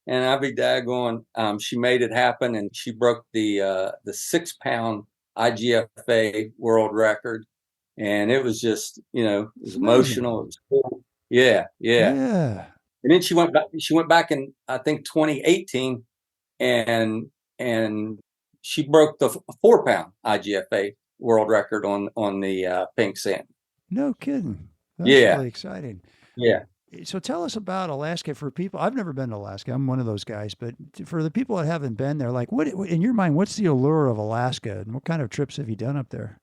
Speaker 2: And I'll be daggone. She made it happen, and she broke the 6-pound IGFA world record. And it was just, you know, it was emotional. It was cool. Yeah.
Speaker 1: Yeah.
Speaker 2: And then she went back. She went back in, I think, 2018, and she broke the 4-pound IGFA world record on the pink salmon.
Speaker 1: No kidding. That's
Speaker 2: Yeah.
Speaker 1: really exciting.
Speaker 2: Yeah.
Speaker 1: So tell us about Alaska for people. I've never been to Alaska. I'm one of those guys, but for the people that haven't been there, like what in your mind, what's the allure of Alaska and what kind of trips have you done up there?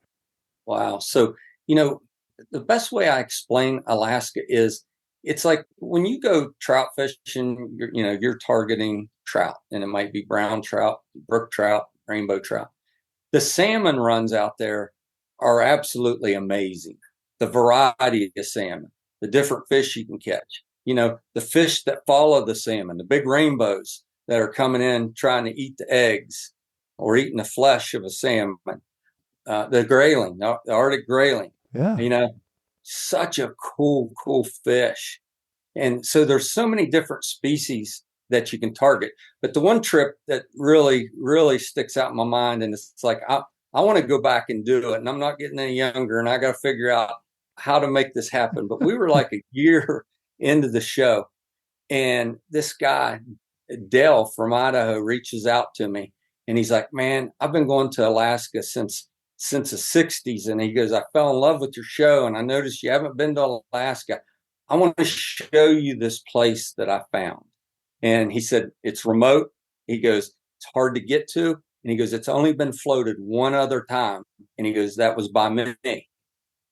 Speaker 2: Wow. So, you know, the best way I explain Alaska is it's like when you go trout fishing, you're targeting trout, and it might be brown trout, brook trout, rainbow trout. The salmon runs out there are absolutely amazing. The variety of salmon, the different fish you can catch, you know, the fish that follow the salmon, the big rainbows that are coming in trying to eat the eggs or eating the flesh of a salmon, the grayling, the Arctic grayling,
Speaker 1: Yeah.
Speaker 2: you know, such a cool fish. And so there's so many different species that you can target. But the one trip that really, really sticks out in my mind, and it's like, I want to go back and do it. And I'm not getting any younger, and I got to figure out how to make this happen. But we were like a year into the show, and this guy, Dale from Idaho, reaches out to me, and he's like, "Man, I've been going to Alaska since the 60s. And he goes, I fell in love with your show, and I noticed you haven't been to Alaska. I want to show you this place that I found." And he said, "It's remote." He goes, "It's hard to get to." And he goes, "It's only been floated one other time." And he goes, "That was by me."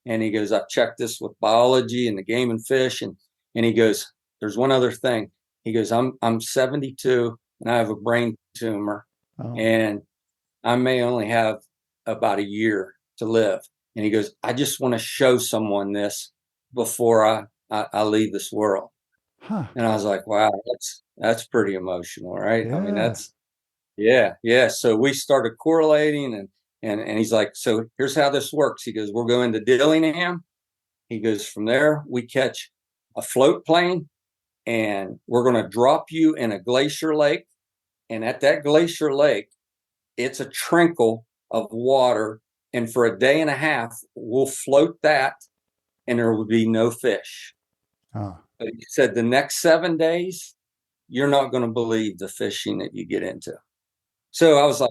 Speaker 2: And he goes, "I've checked this with biology and the game and fish." And he goes, "There's one other thing." He goes, I'm 72 and I have a brain tumor, and I may only have about a year to live." And he goes, "I just want to show someone this before I leave this world."
Speaker 1: Huh.
Speaker 2: And I was like, wow, that's pretty emotional, right?
Speaker 1: Yeah.
Speaker 2: I mean, that's, yeah. So we started correlating, and he's like, "So here's how this works." He goes, "We'll go into Dillingham." He goes, "From there, we catch a float plane, and we're going to drop you in a glacier lake. And at that glacier lake, it's a trickle of water. And for a day and a half, we'll float that, and there will be no fish."
Speaker 1: Oh.
Speaker 2: But he said, "The next 7 days, you're not going to believe the fishing that you get into." So I was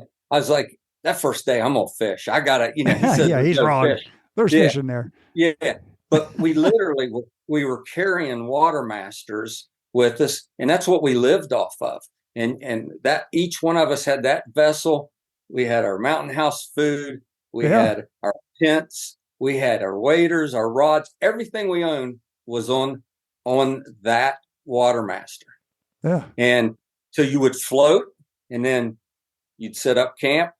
Speaker 2: like, that first day, I'm gonna fish. I gotta, he said,
Speaker 1: yeah, he's wrong.
Speaker 2: Fish.
Speaker 1: There's fish in there.
Speaker 2: Yeah. But we literally we were carrying water masters with us, and that's what we lived off of. And that each one of us had that vessel. We had our mountain house food. We had our tents. We had our waders, our rods, everything we owned was on that Watermaster.
Speaker 1: Yeah.
Speaker 2: And so you would float, and then you'd set up camp,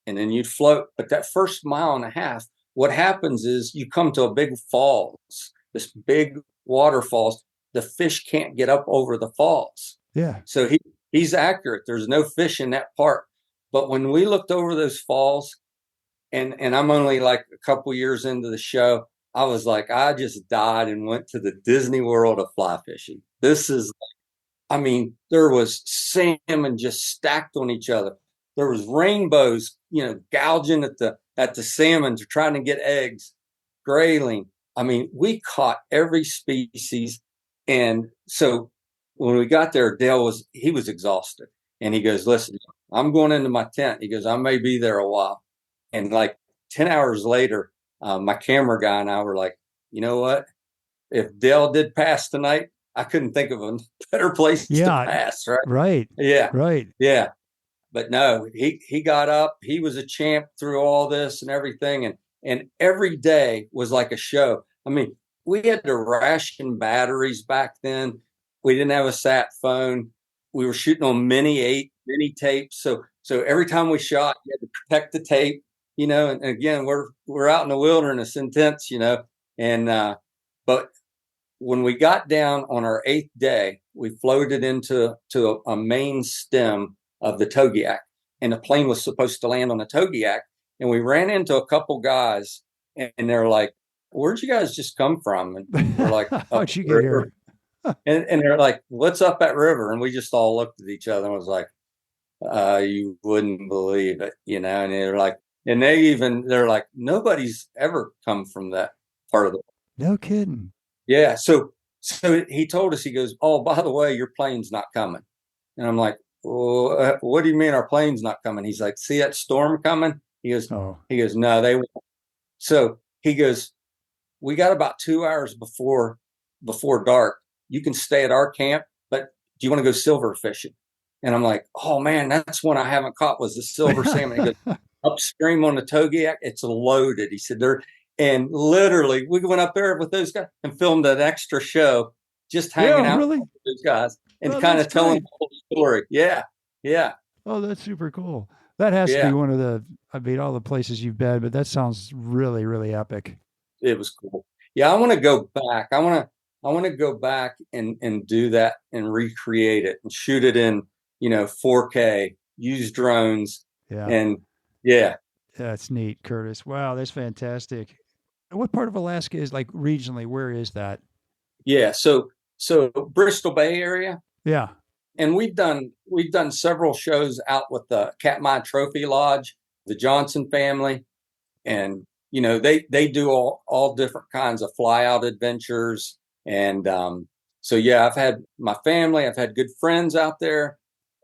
Speaker 2: and then you'd float. But that first mile and a half, what happens is you come to a big falls, this big waterfalls. The fish can't get up over the falls.
Speaker 1: Yeah.
Speaker 2: So he's accurate. There's no fish in that part. But when we looked over those falls, and I'm only like a couple years into the show, I was like, I just died and went to the Disney World of fly fishing. This is, I mean, there was salmon just stacked on each other. There was rainbows, gouging at the salmon to trying to get eggs, grayling. I mean, we caught every species. And so when we got there, Dale was exhausted. And he goes, listen, I'm going into my tent. He goes, I may be there a while. And like 10 hours later, my camera guy and I were like, you know what? If Dale did pass tonight, I couldn't think of a better place to pass, right?
Speaker 1: Right.
Speaker 2: Yeah.
Speaker 1: Right.
Speaker 2: Yeah. But no, he got up. He was a champ through all this and everything. And every day was like a show. I mean, we had to ration batteries back then. We didn't have a sat phone. We were shooting on mini tapes. So every time we shot, you had to protect the tape, and again, we're out in the wilderness in tents, and, but when we got down on our 8th day, we floated into a main stem of the Togiak, and the plane was supposed to land on the Togiak. And we ran into a couple guys, and they're like, where'd you guys just come from? And we're like,
Speaker 1: how'd you get here?
Speaker 2: And they're like, what's up that river? And we just all looked at each other and was like, you wouldn't believe it, and they're like, and they're like, nobody's ever come from that part of the world.
Speaker 1: No kidding.
Speaker 2: Yeah. So he told us, he goes, oh, by the way, your plane's not coming. And I'm like, well, what do you mean our plane's not coming? He's like, see that storm coming? He goes, no, they won't. So he goes, we got about 2 hours before dark. You can stay at our camp, but do you want to go silver fishing? And I'm like, oh man, that's one I haven't caught, was the silver salmon. He goes, upstream on the Togiak, it's loaded. He said, and literally we went up there with those guys and filmed an extra show, just hanging out with those guys and kind of telling the whole story. Yeah. Yeah.
Speaker 1: Oh, that's super cool. That has to be one of all the places you've been, but that sounds really, really epic.
Speaker 2: It was cool. Yeah. I want to go back. I want to go back and do that and recreate it and shoot it in, 4K, use drones.
Speaker 1: Yeah.
Speaker 2: And yeah.
Speaker 1: That's neat, Curtis. Wow. That's fantastic. What part of Alaska is, like, regionally, where is that? Yeah.
Speaker 2: So Bristol Bay area.
Speaker 1: Yeah.
Speaker 2: And we've done several shows out with the Katmai Trophy Lodge, the Johnson family. And, they do all different kinds of fly out adventures. And so, yeah, I've had my family, I've had good friends out there.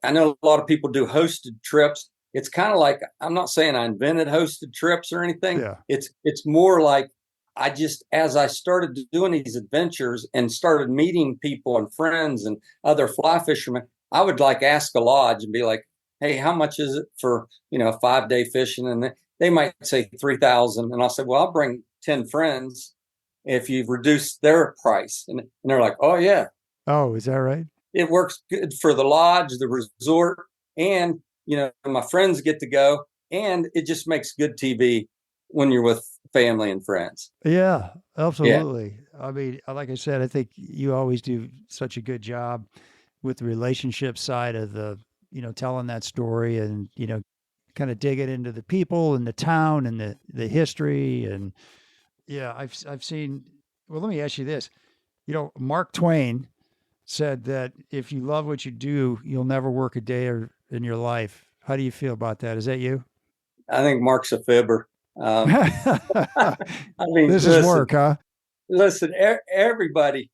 Speaker 2: I know a lot of people do hosted trips. It's kind of like, I'm not saying I invented hosted trips or anything.
Speaker 1: Yeah.
Speaker 2: It's more like as I started doing these adventures and started meeting people and friends and other fly fishermen, I would ask a lodge and be like, hey, how much is it for, 5-day fishing? And they might say 3,000. And I'll say, well, I'll bring 10 friends if you've reduced their price. And they're like, oh yeah.
Speaker 1: Oh, is that right?
Speaker 2: It works good for the lodge, the resort, and, my friends get to go, and it just makes good TV when you're with family and friends.
Speaker 1: Yeah, absolutely. Yeah. I mean, like I said, I think you always do such a good job with the relationship side of the, telling that story and, kind of digging into the people and the town and the history. And yeah, I've seen, well, let me ask you this, Mark Twain said that if you love what you do, you'll never work a day in your life. How do you feel about that? Is that you?
Speaker 2: I think Mark's a fibber.
Speaker 1: I mean, this is work, huh?
Speaker 2: Listen, everybody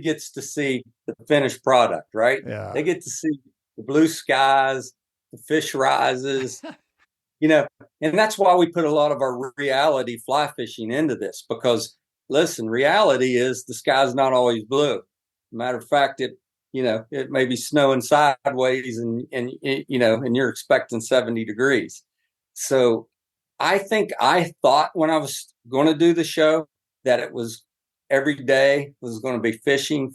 Speaker 2: gets to see the finished product, right?
Speaker 1: Yeah.
Speaker 2: They get to see the blue skies, the fish rises, and that's why we put a lot of our reality fly fishing into this, because listen, reality is the sky's not always blue. Matter of fact, it may be snowing sideways and you're expecting 70 degrees. So I think I thought when I was going to do the show that it was every day was going to be fishing.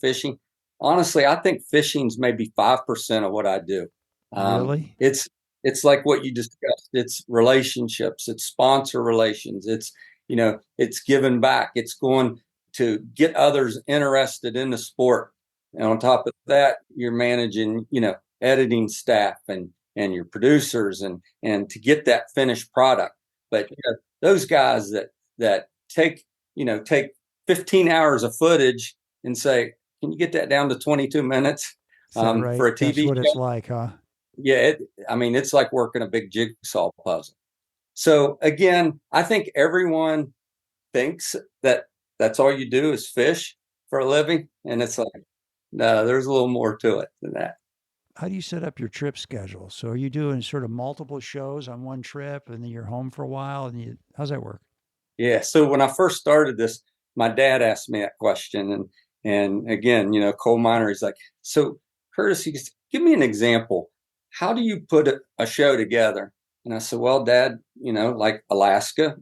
Speaker 2: Honestly, I think fishing's maybe 5% of what I do.
Speaker 1: Really?
Speaker 2: It's like what you discussed. It's relationships, it's sponsor relations, it's, it's giving back. It's going to get others interested in the sport. And on top of that, you're managing, editing staff and your producers and to get that finished product. But those guys that take 15 hours of footage and say, can you get that down to 22 minutes
Speaker 1: Right?
Speaker 2: for a TV
Speaker 1: That's what
Speaker 2: show?
Speaker 1: it's like, huh?
Speaker 2: Yeah, it's like working a big jigsaw puzzle. So again, I think everyone thinks that that's all you do is fish for a living. And it's like, no, there's a little more to it than that.
Speaker 1: How do you set up your trip schedule? So are you doing sort of multiple shows on one trip and then you're home for a while and how's that work?
Speaker 2: Yeah. So when I first started this, my dad asked me that question. And again, coal miner, he's like, so Curtis, he goes, give me an example. How do you put a show together? And I said, well, Dad, like Alaska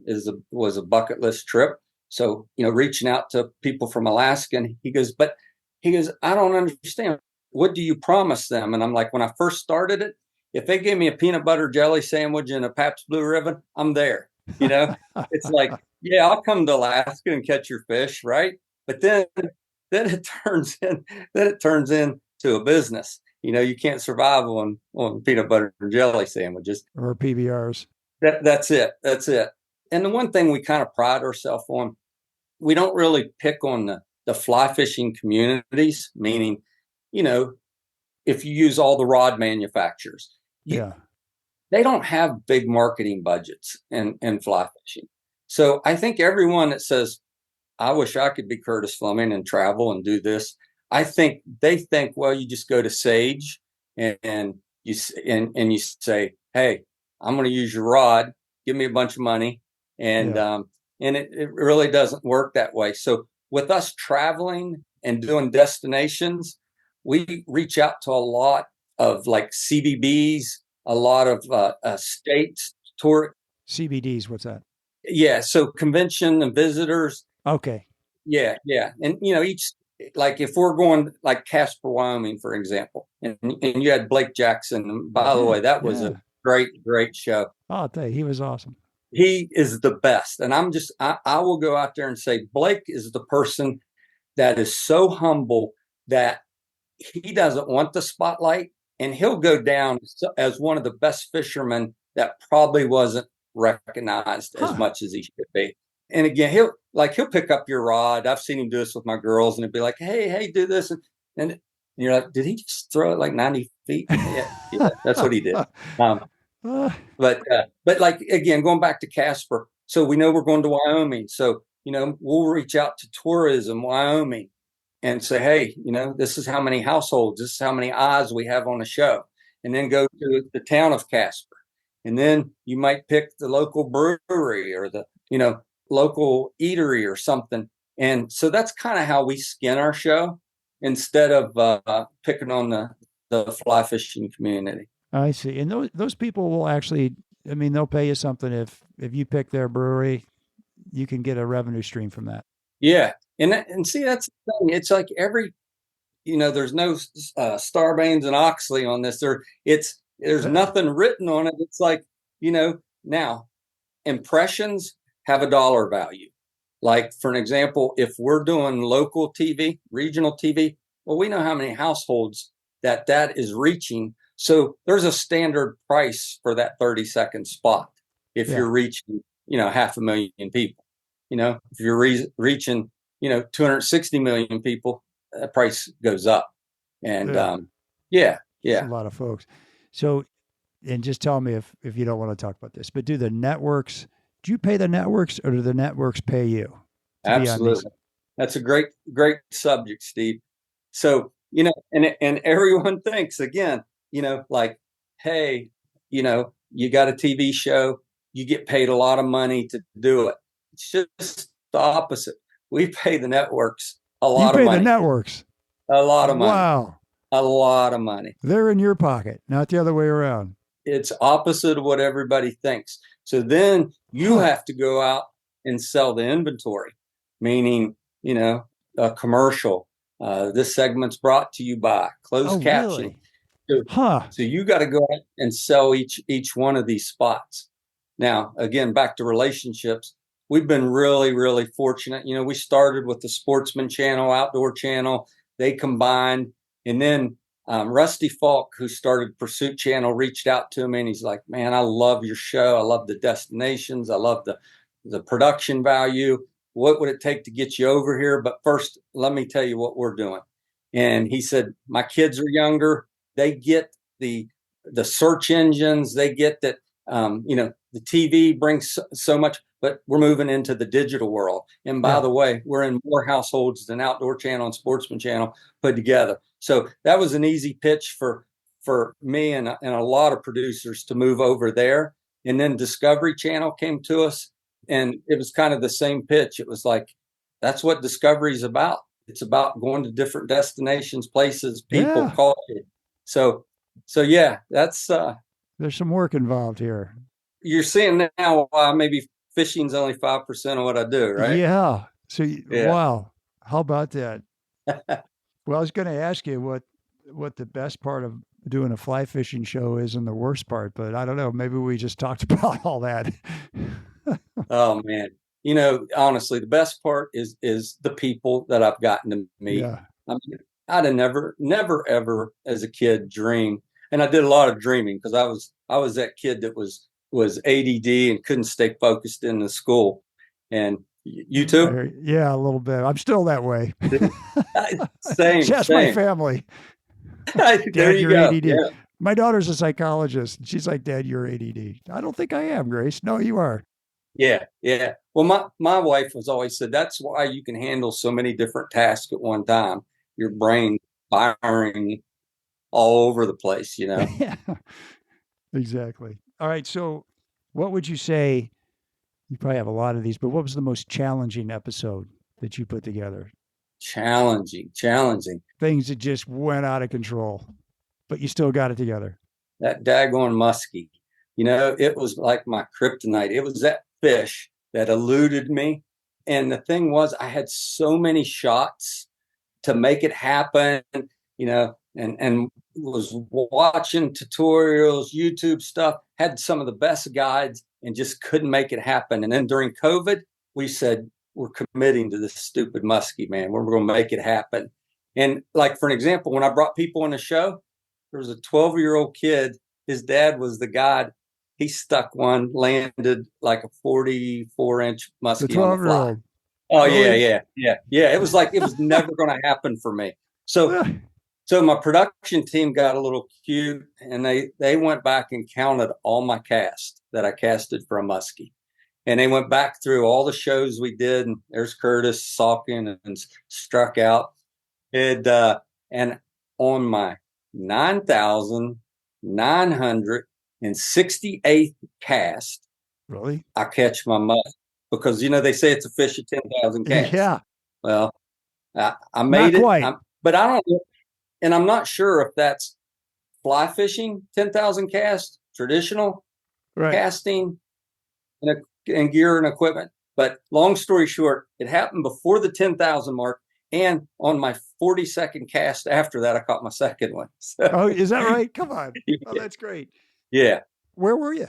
Speaker 2: was a bucket list trip. So, reaching out to people from Alaska. And he goes, I don't understand. What do you promise them? And I'm like, when I first started it, if they gave me a peanut butter jelly sandwich and a Pabst Blue Ribbon, I'm there. It's like, yeah, I'll come to Alaska and catch your fish, right? But then it turns into a business. You can't survive on peanut butter and jelly sandwiches
Speaker 1: or PBRs.
Speaker 2: That's it. And the one thing we kind of pride ourselves on, we don't really pick on the fly fishing communities, meaning, if you use all the rod manufacturers, they don't have big marketing budgets in fly fishing. So I think everyone that says, I wish I could be Curtis Fleming and travel and do this, I think they think, well, you just go to Sage and you say, hey, I'm going to use your rod, give me a bunch of money. And it really doesn't work that way. So with us traveling and doing destinations, we reach out to a lot of like CVBs, a lot of states tour.
Speaker 1: CBDs, what's that?
Speaker 2: Yeah. So convention and visitors.
Speaker 1: Okay.
Speaker 2: Yeah. And, each, like if we're going like Casper, Wyoming, for example, and you had Blake Jackson. And by the way, that was a great show.
Speaker 1: Oh, I'll tell you, he was awesome.
Speaker 2: He is the best. And I will go out there and say, Blake is the person that is so humble that he doesn't want the spotlight, and he'll go down as one of the best fishermen that probably wasn't recognized as much as he should be. And again, he'll pick up your rod. I've seen him do this with my girls, and it'd be like, hey, do this. And you're like, did he just throw it like 90 feet? Yeah, that's what he did. But like, again, going back to Casper. So we know we're going to Wyoming. So, we'll reach out to Tourism Wyoming and say, hey, this is how many households, this is how many eyes we have on the show. And then go to the town of Casper. And then you might pick the local brewery or the, local eatery or something. And so that's kind of how we skin our show instead of picking on the fly fishing community.
Speaker 1: I see. And those people will actually, they'll pay you something if you pick their brewery, you can get a revenue stream from that.
Speaker 2: Yeah. And see, that's the thing. It's like there's no Starbanes and Oxley on this. There's nothing written on it. It's like, now impressions have a dollar value. Like, for an example, if we're doing local TV, regional TV, well, we know how many households that is reaching. So there's a standard price for that 30-second spot. If you're reaching, 500,000 people, if you're reaching, 260 million people, the price goes up. And
Speaker 1: It's a lot of folks. So, and just tell me if you don't want to talk about this, but do you pay the networks or do the networks pay you?
Speaker 2: Absolutely. That's a great subject, Steve. So, and everyone thinks again, like, hey, you got a TV show, you get paid a lot of money to do it. It's just the opposite. We pay the networks a lot of money. You pay
Speaker 1: the networks
Speaker 2: a lot of money.
Speaker 1: Wow.
Speaker 2: A lot of money.
Speaker 1: They're in your pocket, not the other way around.
Speaker 2: It's opposite of what everybody thinks. So then you have to go out and sell the inventory, meaning, a commercial. This segment's brought to you by closed captioning.
Speaker 1: Really?
Speaker 2: So you got to go out and sell each one of these spots. Now, again, back to relationships. We've been really, really fortunate. We started with the Sportsman Channel, Outdoor Channel. They combined. And then Rusty Falk, who started Pursuit Channel, reached out to me and he's like, man, I love your show. I love the destinations. I love the production value. What would it take to get you over here? But first, let me tell you what we're doing. And he said, my kids are younger. They get the search engines. They get that, the TV brings so much, but we're moving into the digital world. And by the way, we're in more households than Outdoor Channel and Sportsman Channel put together. So that was an easy pitch for me and a lot of producers to move over there. And then Discovery Channel came to us, and it was kind of the same pitch. It was like, that's what Discovery is about. It's about going to different destinations, places, people, culture. So yeah, that's
Speaker 1: there's some work involved here.
Speaker 2: You're seeing now why maybe fishing's only 5% of what I do, right?
Speaker 1: Yeah. So wow, how about that? Well, I was going to ask you what the best part of doing a fly fishing show is and the worst part, but I don't know. Maybe we just talked about all that.
Speaker 2: Oh man, honestly, the best part is the people that I've gotten to meet.
Speaker 1: Yeah.
Speaker 2: I mean, I'd have never ever as a kid dreamed, and I did a lot of dreaming because I was that kid that was ADD and couldn't stay focused in the school. And you too?
Speaker 1: Yeah, a little bit. I'm still that way.
Speaker 2: Same.
Speaker 1: That's my family.
Speaker 2: There
Speaker 1: Dad,
Speaker 2: you
Speaker 1: you're
Speaker 2: go.
Speaker 1: ADD.
Speaker 2: Yeah.
Speaker 1: My daughter's a psychologist. She's like, Dad, you're ADD. I don't think I am, Grace. No, you are.
Speaker 2: Yeah. Well, my wife has always said that's why you can handle so many different tasks at one time. Your brain firing all over the place,
Speaker 1: Yeah, exactly. All right. So what would you say? You probably have a lot of these, but what was the most challenging episode that you put together?
Speaker 2: Challenging.
Speaker 1: Things that just went out of control, but you still got it together.
Speaker 2: That daggone muskie, it was like my kryptonite. It was that fish that eluded me. And the thing was, I had so many shots to make it happen, and was watching tutorials, YouTube stuff, had some of the best guides and just couldn't make it happen. And then during COVID, we said, we're committing to this stupid muskie, man. We're going to make it happen. And like, for an example, when I brought people on the show, there was a 12-year-old kid. His dad was the guide. He stuck one, landed like a 44-inch muskie
Speaker 1: The 12-year-old.
Speaker 2: Oh, really? Yeah. It was like, it was never going to happen for me. So my production team got a little cute, and they went back and counted all my cast that I casted for a muskie. And they went back through all the shows we did, and there's Curtis Salkin and struck out. And on my 9,968th cast,
Speaker 1: really,
Speaker 2: I catch my muskie, because they say it's a fish at 10,000 casts.
Speaker 1: Yeah.
Speaker 2: Well, I made
Speaker 1: Not
Speaker 2: it,
Speaker 1: quite.
Speaker 2: but I don't know. And I'm not sure if that's fly fishing, 10,000 cast, traditional casting and gear and equipment. But long story short, it happened before the 10,000 mark. And on my 42nd cast after that, I caught my second one. So,
Speaker 1: oh, is that right? Come on.
Speaker 2: Yeah.
Speaker 1: Oh, that's great.
Speaker 2: Yeah.
Speaker 1: Where were you?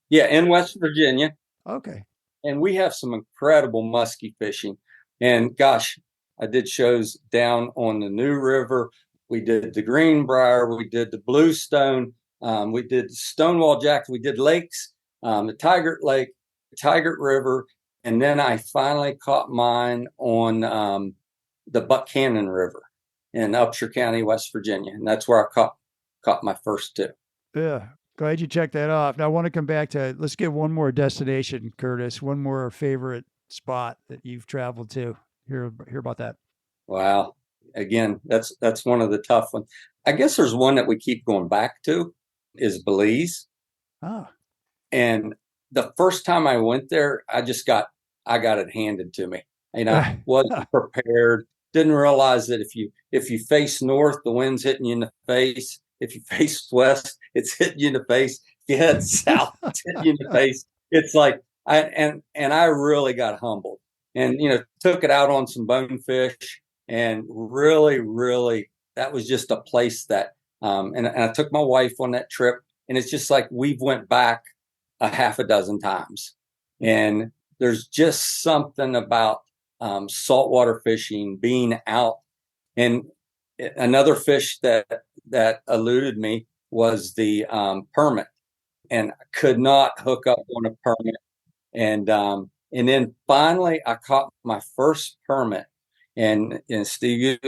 Speaker 2: Yeah, in West Virginia.
Speaker 1: Okay.
Speaker 2: And we have some incredible muskie fishing. And gosh, I did shows down on the New River. We did the Greenbrier. We did the Bluestone. We did Stonewall Jackson. We did lakes, the Tigert Lake, Tigert River. And then I finally caught mine on the Buchanan River in Upshur County, West Virginia. And that's where I caught my first two.
Speaker 1: Yeah. Glad you checked that off. Now I want to come back to, let's get one more destination, Curtis, one more favorite spot that you've traveled to. Hear about that.
Speaker 2: Wow. Again, that's one of the tough ones. I guess there's one that we keep going back to is Belize.
Speaker 1: Ah.
Speaker 2: And the first time I went there, I got it handed to me. Wasn't prepared. Didn't realize that if you face north, the wind's hitting you in the face. If you face west, it's hitting you in the face. If you head south, it's hitting you in the face. it's like I really got humbled, and took it out on some bonefish, and really that was just a place that and I took my wife on that trip, and it's just like we've went back a half a dozen times, and there's just something about saltwater fishing, being out. And another fish that eluded me was the permit, and I could not hook up on a permit. And then finally I caught my first permit. And Steve,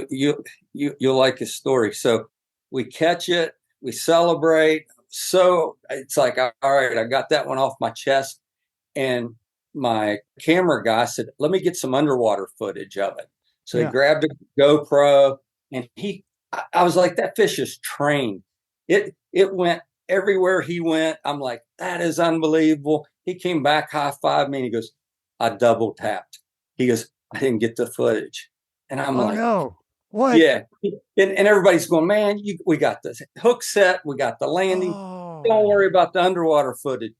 Speaker 2: you'll like his story. So we catch it, we celebrate. So it's like, all right, I got that one off my chest. And my camera guy said, let me get some underwater footage of it. So he grabbed a GoPro, and I was like, that fish is trained. It went everywhere he went. I'm like, that is unbelievable. He came back, high-fived me, and he goes, I double tapped. He goes, I didn't get the footage. And I'm like,
Speaker 1: no. What?
Speaker 2: Yeah. And everybody's going, man, we got the hook set. We got the landing.
Speaker 1: Oh.
Speaker 2: Don't worry about the underwater footage.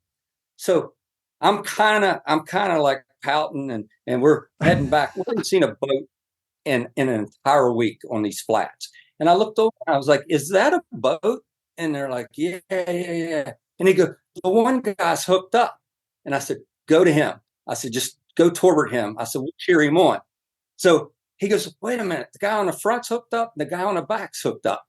Speaker 2: So I'm kind of like pouting, and we're heading back. We haven't seen a boat in an entire week on these flats. And I looked over and I was like, is that a boat? And they're like, yeah. And he goes, the one guy's hooked up. And I said, go to him. I said, just go toward him. I said, we'll cheer him on. So he goes, wait a minute. The guy on the front's hooked up. And the guy on the back's hooked up.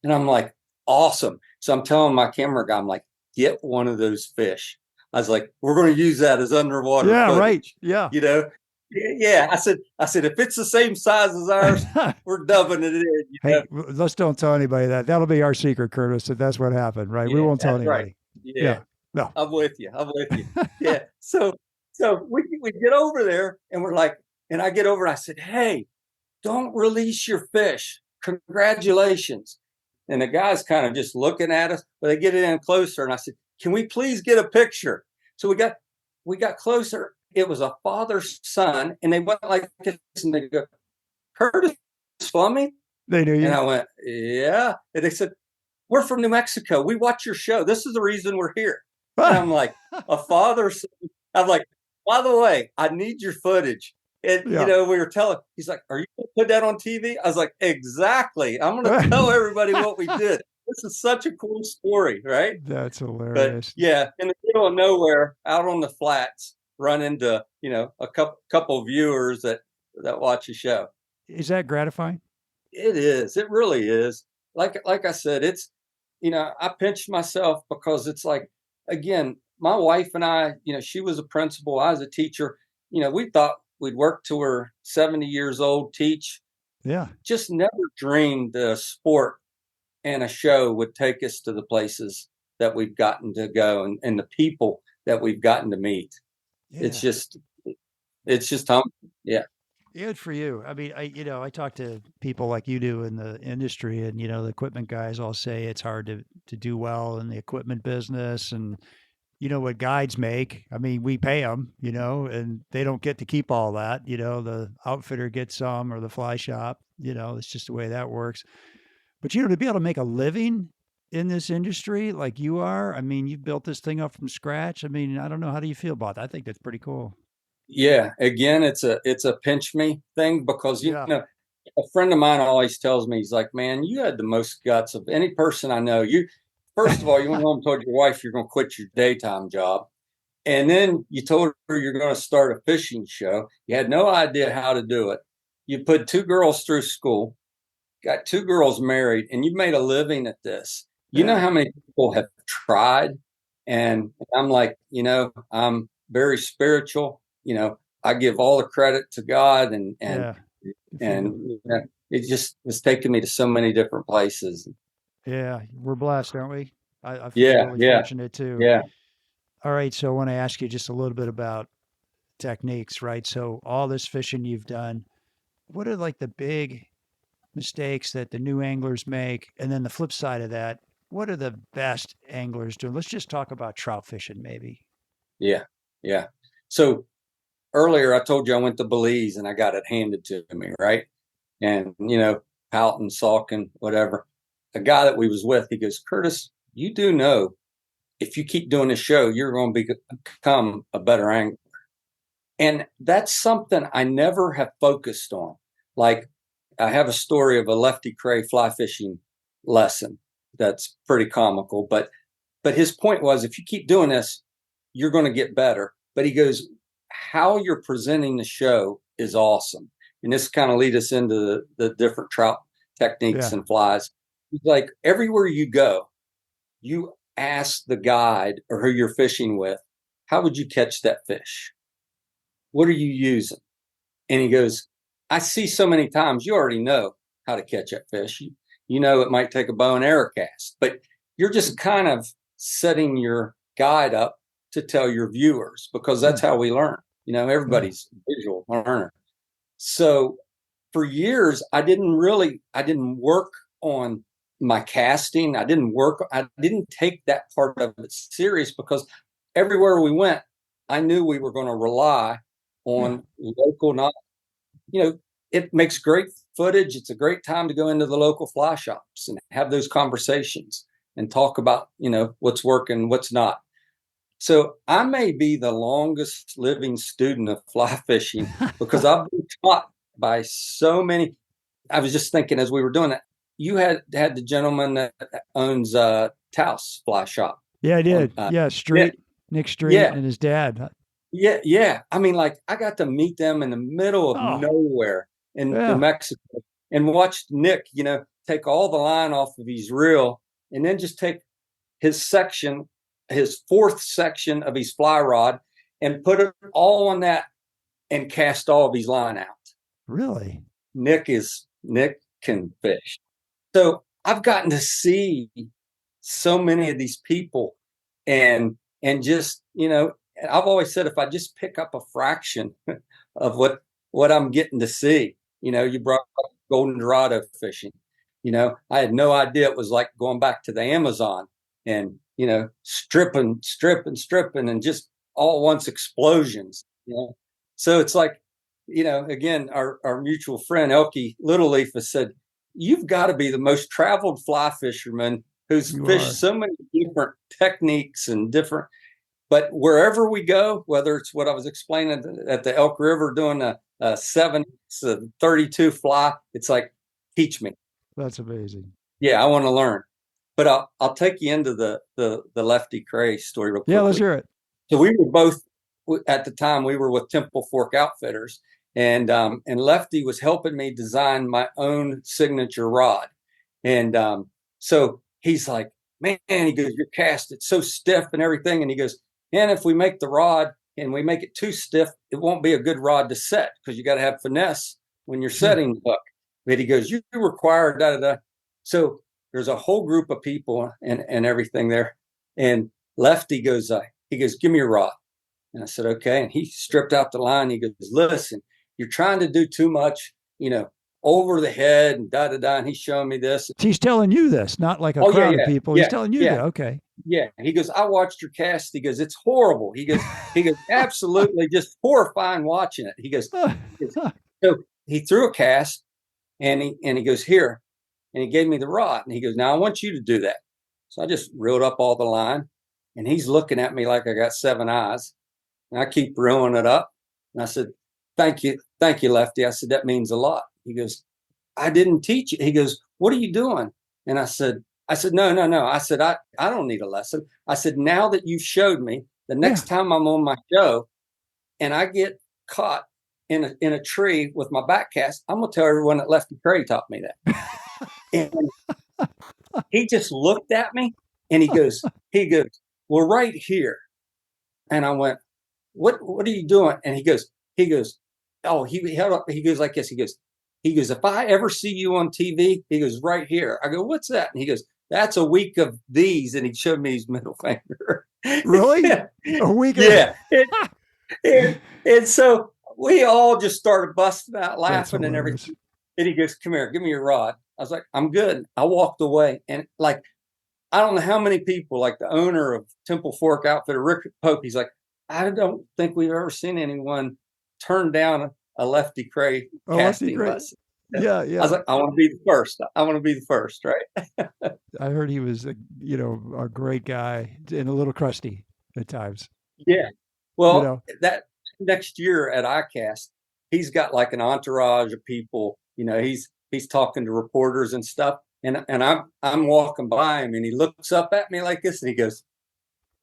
Speaker 2: And I'm like, awesome. So I'm telling my camera guy, I'm like, get one of those fish. I was like, we're going to use that as underwater footage.
Speaker 1: Right. Yeah.
Speaker 2: Yeah. I said, if it's the same size as ours, we're dubbing it in.
Speaker 1: Hey, let's don't tell anybody that. That'll be our secret, Curtis, that that's what happened, right? We won't tell anybody.
Speaker 2: Right. Yeah.
Speaker 1: No.
Speaker 2: I'm with you. Yeah. So we get over there, and we're like, and I get over and I said, hey, don't release your fish. Congratulations. And the guy's kind of just looking at us, but they get in closer. And I said, can we please get a picture? So we got closer. It was a father-son, and they went like this, and they go, Curtis Fleming? They knew you. And I went, yeah. And they said, we're from New Mexico. We watch your show. This is the reason we're here. And I'm like, a father-son. I'm like, by the way, I need your footage. And, we were telling, he's like, are you going to put that on TV? I was like, exactly. I'm going to tell everybody what we did. This is such a cool story, right?
Speaker 1: That's hilarious.
Speaker 2: But yeah, in the middle of nowhere, out on the flats, run into, a couple viewers that watch the show.
Speaker 1: Is that gratifying?
Speaker 2: It is. It really is. Like I said, it's, I pinched myself because it's like, again, my wife and I, she was a principal, I was a teacher. We thought we'd work till we're 70 years old, teach.
Speaker 1: Yeah. Just
Speaker 2: never dreamed the sport and a show would take us to the places that we've gotten to go and the people that we've gotten to meet. Yeah. It's just humbling. Yeah.
Speaker 1: Good for you. I mean, I talk to people like you do in the industry, and, the equipment guys all say it's hard to do well in the equipment business. And, what guides make, I mean, we pay them, and they don't get to keep all that, the outfitter gets some, or the fly shop, it's just the way that works. But, to be able to make a living in this industry like you are, I mean, you've built this thing up from scratch. I mean, I don't know. How do you feel about that? I think that's pretty cool.
Speaker 2: Yeah. Again, it's a pinch me thing because, a friend of mine always tells me, he's like, man, you had the most guts of any person I know. First of all, you went home and told your wife you're going to quit your daytime job. And then you told her you're going to start a fishing show. You had no idea how to do it. You put 2 girls through school, got 2 girls married, and you made a living at this. You know how many people have tried? And I'm like, I'm very spiritual. I give all the credit to God, and it just was taking me to so many different places.
Speaker 1: Yeah, we're blessed, aren't we? I feel really fortunate too.
Speaker 2: Yeah.
Speaker 1: All right, so I want to ask you just a little bit about techniques, right? So all this fishing you've done, what are like the big mistakes that the new anglers make? And then the flip side of that, what are the best anglers doing? Let's just talk about trout fishing, maybe.
Speaker 2: Yeah. So earlier I told you I went to Belize and I got it handed to me, right? And, pouting, sulking, whatever. A guy that we was with, he goes, Curtis, you do know if you keep doing this show, you're going to become a better angler. And that's something I never have focused on. Like, I have a story of a Lefty Kreh fly fishing lesson that's pretty comical, but his point was, if you keep doing this, you're going to get better. But he goes, how you're presenting the show is awesome. And this kind of lead us into the different trout techniques and flies. He's like, everywhere you go, you ask the guide or who you're fishing with, how would you catch that fish? What are you using? And he goes, I see so many times, you already know how to catch that fish. You know, it might take a bow and arrow cast, but you're just kind of setting your guide up to tell your viewers, because that's how we learn. You know, everybody's a visual learner. So for years, I didn't work on my casting. I didn't take that part of it serious, because everywhere we went, I knew we were going to rely on local knowledge. You know, it makes great footage. It's a great time to go into the local fly shops and have those conversations and talk about, you know, what's working, what's not. So I may be the longest living student of fly fishing, because I've been taught by so many. I was just thinking as we were doing it, you had the gentleman that owns Taos Fly Shop.
Speaker 1: Yeah, I did. Nick Street and his dad.
Speaker 2: Yeah. I mean, like, I got to meet them in the middle of nowhere in New Mexico, and watched Nick, you know, take all the line off of his reel, and then just take his fourth section of his fly rod and put it all on that and cast all of his line out.
Speaker 1: Really?
Speaker 2: Nick can fish. So I've gotten to see so many of these people, and just, you know, I've always said, if I just pick up a fraction of what I'm getting to see, you know, you brought up golden dorado fishing. You know, I had no idea it was like going back to the Amazon and, you know, stripping and just all at once explosions. You know, so it's like, you know, again, our mutual friend Elkie Littleleaf has said, you've got to be the most traveled fly fisherman who's fished so many different techniques and different. But wherever we go, whether it's what I was explaining at the Elk River doing a 7-32 fly, it's like, teach me.
Speaker 1: That's amazing.
Speaker 2: Yeah, I want to learn. But I'll take you into the Lefty Kreh story real quickly.
Speaker 1: Yeah, let's hear it.
Speaker 2: So we were both, at the time, we were with Temple Fork Outfitters, and Lefty was helping me design my own signature rod. And so he's like, man, he goes, your cast, it's so stiff and everything. And he goes, and if we make the rod and we make it too stiff, it won't be a good rod to set, because you got to have finesse when you're setting the hook. But he goes, you require da-da-da. So there's a whole group of people and everything there. And Lefty goes, give me your rod. And I said, okay. And he stripped out the line. He goes, listen, you're trying to do too much, you know, over the head and da-da-da. And he's showing me this.
Speaker 1: He's telling you this, not like a crowd of people. He's telling you that. Okay.
Speaker 2: Yeah. He goes, I watched your cast. He goes, it's horrible. He goes, absolutely just horrifying watching it. He goes, so he threw a cast and he goes, here. And he gave me the rod. And he goes, now I want you to do that. So I just reeled up all the line. And he's looking at me like I got 7 eyes. And I keep reeling it up. And I said, thank you, Lefty. I said, that means a lot. He goes, I didn't teach you. He goes, what are you doing? And I said, no. I said, I don't need a lesson. I said, now that you've showed me, the next time I'm on my show and I get caught in a tree with my back cast, I'm going to tell everyone that Lefty Kreh taught me that. And he just looked at me and he goes, well, right here. And I went, what are you doing? And he goes, oh, he held up, he goes like this. He goes, if I ever see you on TV, he goes, right here. I go, what's that? And he goes, that's a week of these. And he showed me his middle finger.
Speaker 1: Really? A week?
Speaker 2: Yeah. And so we all just started busting out laughing and everything. And he goes, come here, give me your rod. I was like, I'm good. I walked away. And like, I don't know how many people, like the owner of Temple Fork Outfitter, Rick Pope, he's like, I don't think we've ever seen anyone turn down a Lefty Kreh casting lesson.
Speaker 1: Yeah,
Speaker 2: I was
Speaker 1: yeah.
Speaker 2: like, I want to be the first. I want to be the first, right?
Speaker 1: I heard he was, a great guy and a little crusty at times.
Speaker 2: Yeah.
Speaker 1: You
Speaker 2: Well,
Speaker 1: know,
Speaker 2: that next year at ICAST, he's got like an entourage of people. He's talking to reporters and stuff. And I'm walking by him, and he looks up at me like this, and he goes,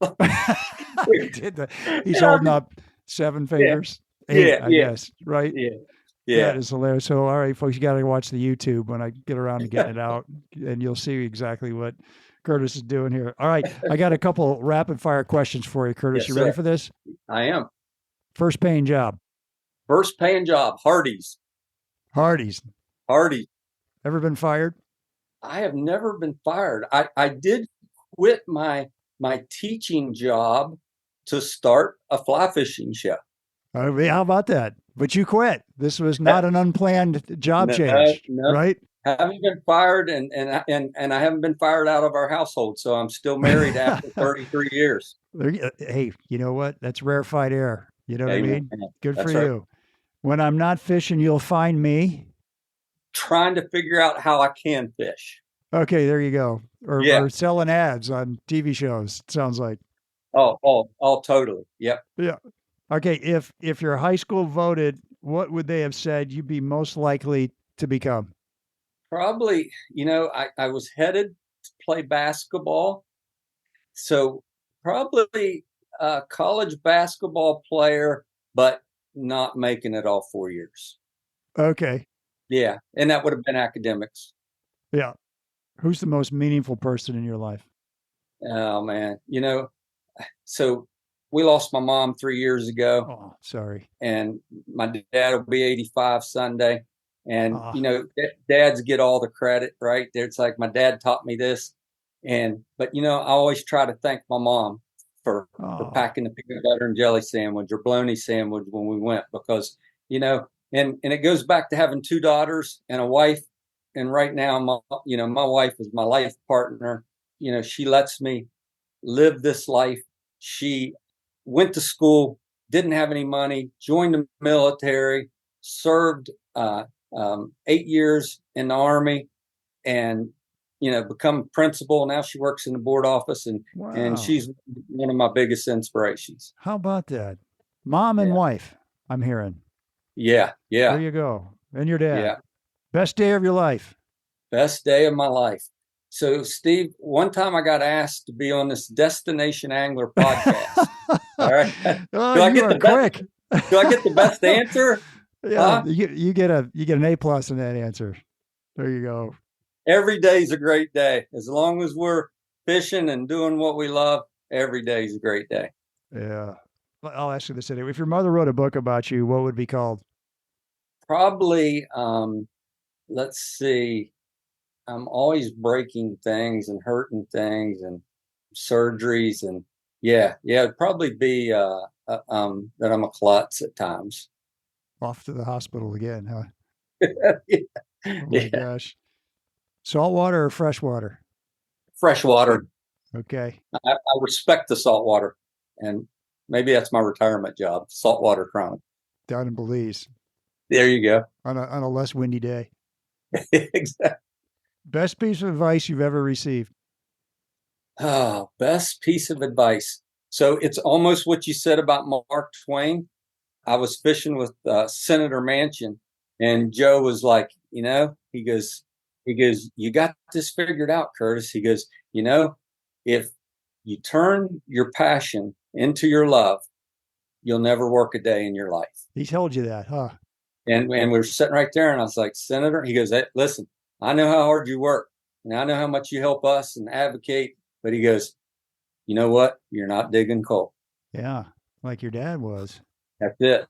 Speaker 1: he did that. He's
Speaker 2: and
Speaker 1: holding
Speaker 2: I'm,
Speaker 1: up 7
Speaker 2: yeah,
Speaker 1: fingers, 8,
Speaker 2: yeah,
Speaker 1: I
Speaker 2: yeah,
Speaker 1: guess, right?
Speaker 2: yeah,
Speaker 1: That
Speaker 2: yeah.
Speaker 1: is hilarious. So, all right, folks, you got to watch the YouTube when I get around to getting it out, and you'll see exactly what Curtis is doing here. All right, I got a couple rapid fire questions for you, Curtis.
Speaker 2: Yes,
Speaker 1: You ready
Speaker 2: sir.
Speaker 1: for this?
Speaker 2: I am.
Speaker 1: First paying job,
Speaker 2: First paying job, Hardee's.
Speaker 1: Hardee's.
Speaker 2: Hardee's.
Speaker 1: Ever been fired?
Speaker 2: I have never been fired. I did quit my teaching job to start a fly fishing show.
Speaker 1: I mean, how about that? But you quit. This was not an unplanned job change,
Speaker 2: No,
Speaker 1: right?
Speaker 2: haven't been fired, and I haven't been fired out of our household, so I'm still married after 33 years.
Speaker 1: Hey, you know what? That's rarefied air. You know what I
Speaker 2: Amen.
Speaker 1: mean? Good
Speaker 2: That's
Speaker 1: for
Speaker 2: right.
Speaker 1: you. When I'm not fishing, you'll find me.
Speaker 2: Trying to figure out how I can fish.
Speaker 1: Okay, there you go.
Speaker 2: Yeah.
Speaker 1: Or selling ads on TV shows. It sounds like.
Speaker 2: Oh, totally. Yep.
Speaker 1: Yeah. Okay. If your high school voted, what would they have said you'd be most likely to become?
Speaker 2: Probably, I was headed to play basketball. So probably a college basketball player, but not making it all 4 years.
Speaker 1: Okay.
Speaker 2: Yeah. And that would have been academics.
Speaker 1: Yeah. Who's the most meaningful person in your life?
Speaker 2: Oh, man. So we lost my mom 3 years ago,
Speaker 1: Oh, sorry.
Speaker 2: and my dad will be 85 Sunday. And,
Speaker 1: Ah.
Speaker 2: dads get all the credit, right? It's like my dad taught me this. But I always try to thank my mom for
Speaker 1: Oh.
Speaker 2: packing the peanut butter and jelly sandwich or bologna sandwich when we went, because, and it goes back to having 2 daughters and a wife. And right now, my wife is my life partner. She lets me live this life. She went to school, didn't have any money, joined the military, served 8 years in the Army, and become a principal. Now she works in the board office, and
Speaker 1: Wow.
Speaker 2: she's one of my biggest inspirations.
Speaker 1: How about that? Mom and wife, I'm hearing.
Speaker 2: Yeah.
Speaker 1: There you go. And your dad.
Speaker 2: Yeah.
Speaker 1: Best day of your life.
Speaker 2: Best day of my life. So, Steve, one time I got asked to be on this Destination Angler podcast. All right.
Speaker 1: Oh, you are quick.
Speaker 2: Do I get the best answer?
Speaker 1: Yeah, you get an A+ in that answer. There you go.
Speaker 2: Every day's a great day. As long as we're fishing and doing what we love, every day's a great day.
Speaker 1: Yeah. I'll ask you this anyway. If your mother wrote a book about you, what would it be called?
Speaker 2: Probably, let's see. I'm always breaking things and hurting things and surgeries, and it'd probably be that I'm a klutz at times.
Speaker 1: Off to the hospital again, huh?
Speaker 2: Yeah.
Speaker 1: Oh my gosh. Saltwater or freshwater?
Speaker 2: Freshwater.
Speaker 1: Okay.
Speaker 2: I respect the saltwater, and maybe that's my retirement job, Saltwater Chronicles.
Speaker 1: Down in Belize.
Speaker 2: There you go.
Speaker 1: On a less windy day.
Speaker 2: Exactly.
Speaker 1: Best piece of advice you've ever received?
Speaker 2: Oh, best piece of advice. So it's almost what you said about Mark Twain. I was fishing with Senator Manchin, and Joe was like, he goes, you got this figured out, Curtis. He goes, if you turn your passion into your love, you'll never work a day in your life.
Speaker 1: He told you that, huh?
Speaker 2: And we were sitting right there, and I was like, Senator, he goes, hey, listen, I know how hard you work, and I know how much you help us and advocate, but he goes, you know what? You're not digging coal.
Speaker 1: Yeah, like your dad was.
Speaker 2: That's it.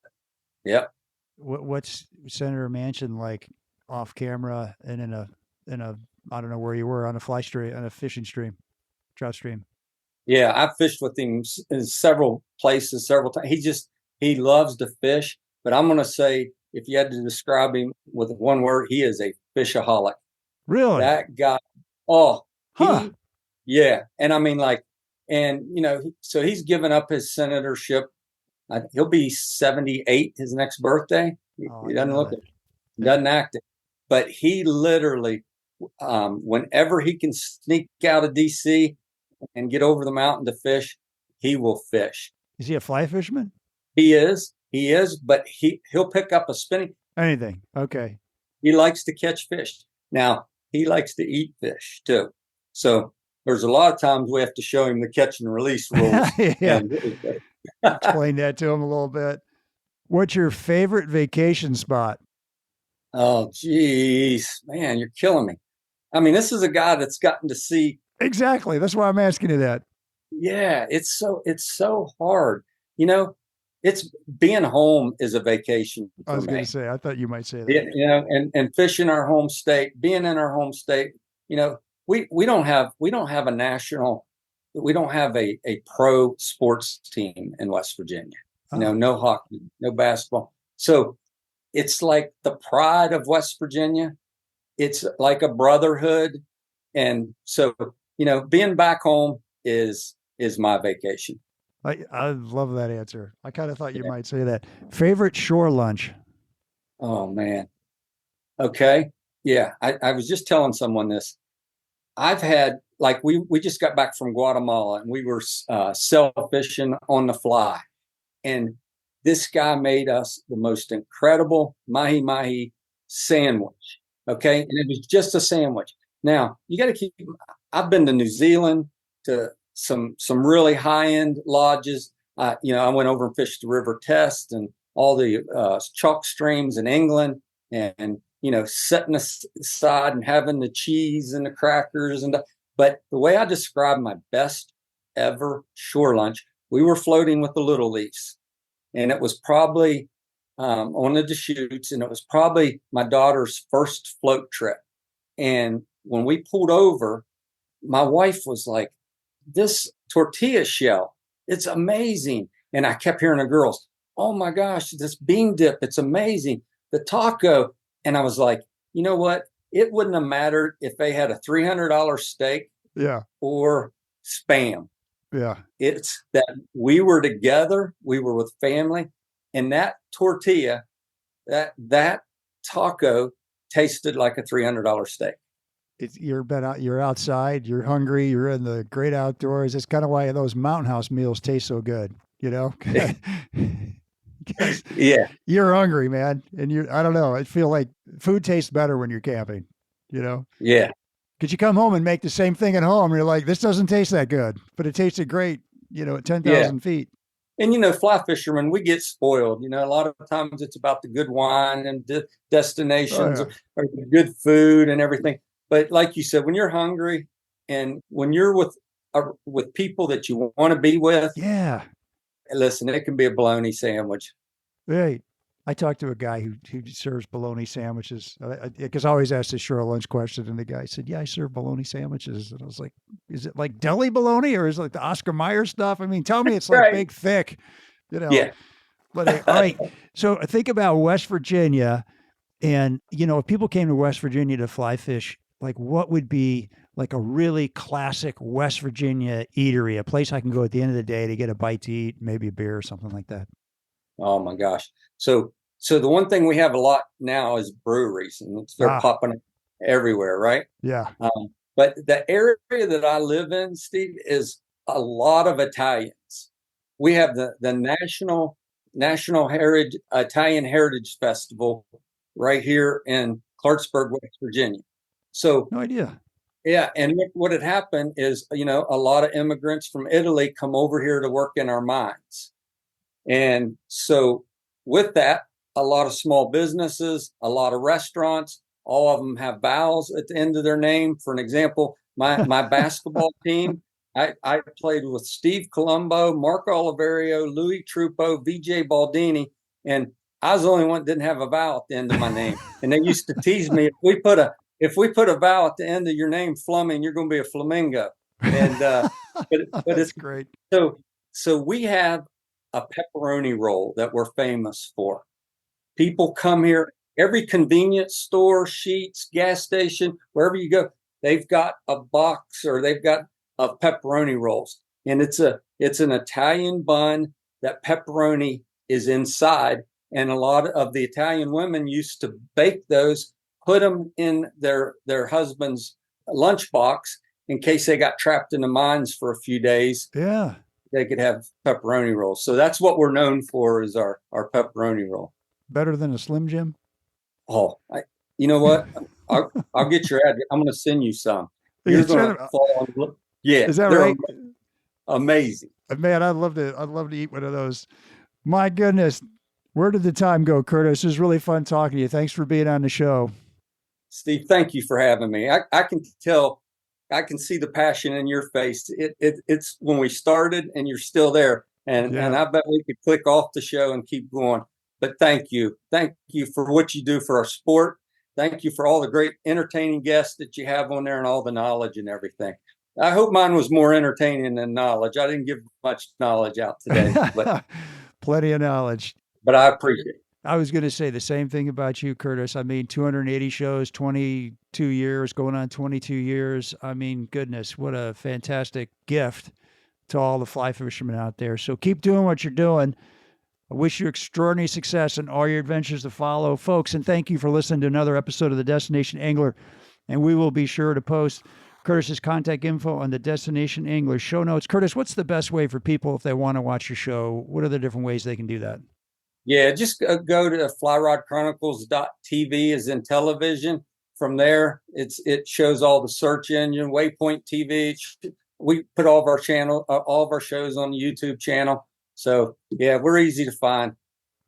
Speaker 2: Yep.
Speaker 1: What's Senator Manchin like off camera and in a I don't know where you were, on a fishing stream, trout stream?
Speaker 2: Yeah, I've fished with him in several places, several times. He loves to fish, but I'm going to say, if you had to describe him with one word, he is a fishaholic.
Speaker 1: Really?
Speaker 2: That guy. Yeah. And I mean, so he's given up his senatorship. He'll be 78 his next birthday. He doesn't look it. He doesn't act it. but he literally, whenever he can sneak out of DC and get over the mountain to fish, he will fish.
Speaker 1: Is he a fly fisherman?
Speaker 2: He is, but he'll pick up a spinning.
Speaker 1: Anything. Okay.
Speaker 2: He likes to catch fish. Now, he likes to eat fish too. So there's a lot of times we have to show him the catch and release rules.
Speaker 1: Yeah. Explain that to him a little bit. What's your favorite vacation spot?
Speaker 2: Oh, geez, man, you're killing me. I mean, this is a guy that's gotten to see.
Speaker 1: Exactly. That's why I'm asking you that.
Speaker 2: Yeah, it's so hard. You know, it's being home is a vacation for
Speaker 1: I was going
Speaker 2: me.
Speaker 1: to say, I thought you might say that.
Speaker 2: You know, and fishing our home state, being in our home state, you know, we don't have a national, we don't have a pro sports team in West Virginia. You know, no hockey, no basketball. So it's like the pride of West Virginia. It's like a brotherhood. And so, you know, being back home is my vacation.
Speaker 1: I love that answer. I kind of thought you might say that. Favorite shore lunch?
Speaker 2: Oh, man. Okay. Yeah. I was just telling someone this. I've had, like, we just got back from Guatemala and we were sail fishing on the fly. And this guy made us the most incredible mahi-mahi sandwich. Okay. And it was just a sandwich. Now, you got to keep, I've been to New Zealand, to some really high-end lodges. You know, I went over and fished the River Test and all the chalk streams in England, and you know, setting aside and having the cheese and the crackers but the way I describe my best ever shore lunch, we were floating with the Little Leafs, and it was probably on the Deschutes, and it was probably my daughter's first float trip. And when we pulled over, my wife was like, "This tortilla shell, it's amazing." And I kept hearing the girls, "Oh my gosh, this bean dip, it's amazing. The taco." And I was like, you know what? It wouldn't have mattered if they had a $300 steak or Spam.
Speaker 1: Yeah.
Speaker 2: It's that we were together, we were with family, and that tortilla, that taco tasted like a $300 steak.
Speaker 1: You're outside, you're hungry, you're in the great outdoors. It's kind of why those Mountain House meals taste so good, you know?
Speaker 2: Yeah.
Speaker 1: You're hungry, man. And I don't know, I feel like food tastes better when you're camping, you know?
Speaker 2: Yeah.
Speaker 1: Because you come home and make the same thing at home. And you're like, this doesn't taste that good, but it tasted great, you know, at 10,000 feet.
Speaker 2: And, you know, fly fishermen, we get spoiled. You know, a lot of times it's about the good wine and destinations or the good food and everything. But like you said, when you're hungry and when you're with people that you want to be with, listen, it can be a bologna sandwich.
Speaker 1: Right. I talked to a guy who serves bologna sandwiches because I always ask the shore lunch question, and the guy said, "Yeah, I serve bologna sandwiches." And I was like, "Is it like deli bologna or is it like the Oscar Mayer stuff? I mean, tell me it's like big, thick, you know?"
Speaker 2: Yeah.
Speaker 1: But all right. So think about West Virginia, and you know, if people came to West Virginia to fly fish, like what would be like a really classic West Virginia eatery, a place I can go at the end of the day to get a bite to eat, maybe a beer or something like that?
Speaker 2: Oh my gosh. So the one thing we have a lot now is breweries, and they're popping up everywhere, right?
Speaker 1: Yeah.
Speaker 2: But the area that I live in, Steve, is a lot of Italians. We have the National Heritage Italian Heritage Festival right here in Clarksburg, West Virginia. So
Speaker 1: no idea.
Speaker 2: Yeah, and what had happened is, you know, a lot of immigrants from Italy come over here to work in our mines. And so with that, a lot of small businesses, a lot of restaurants, all of them have vowels at the end of their name. For an example, my basketball team, I played with Steve Colombo, Mark Oliverio, Louis Trupo, VJ Baldini, and I was the only one that didn't have a vowel at the end of my name. And they used to tease me, if we put a vowel at the end of your name, Fleming, you're going to be a flamingo. And but it's
Speaker 1: great.
Speaker 2: So we have a pepperoni roll that we're famous for. People come here, every convenience store, Sheetz, gas station, wherever you go, they've got a box or they've got pepperoni rolls. And it's an Italian bun that pepperoni is inside. And a lot of the Italian women used to bake those put them in their husband's lunchbox in case they got trapped in the mines for a few days.
Speaker 1: Yeah.
Speaker 2: They could have pepperoni rolls. So that's what we're known for, is our pepperoni roll.
Speaker 1: Better than a Slim Jim?
Speaker 2: Oh, you know what? I'll get your address. I'm going to send you some. You're going to fall in love. Yeah.
Speaker 1: Is that right?
Speaker 2: Amazing.
Speaker 1: Man, I'd love to eat one of those. My goodness. Where did the time go, Curtis? It was really fun talking to you. Thanks for being on the show.
Speaker 2: Steve, thank you for having me. I can tell, I can see the passion in your face. It's when we started and you're still there. And I bet we could click off the show and keep going. But thank you. Thank you for what you do for our sport. Thank you for all the great entertaining guests that you have on there and all the knowledge and everything. I hope mine was more entertaining than knowledge. I didn't give much knowledge out today. But
Speaker 1: plenty of knowledge.
Speaker 2: But I appreciate it.
Speaker 1: I was going to say the same thing about you, Curtis. I mean, 280 shows, 22 years, going on 22 years. I mean, goodness, what a fantastic gift to all the fly fishermen out there. So keep doing what you're doing. I wish you extraordinary success in all your adventures to follow, folks. And thank you for listening to another episode of the Destination Angler. And we will be sure to post Curtis's contact info on the Destination Angler show notes. Curtis, what's the best way for people if they want to watch your show? What are the different ways they can do that?
Speaker 2: Yeah, just go to flyrodchronicles.tv as in television. From there, it shows all the search engine, Waypoint TV. We put all of our shows on the YouTube channel. So yeah, we're easy to find.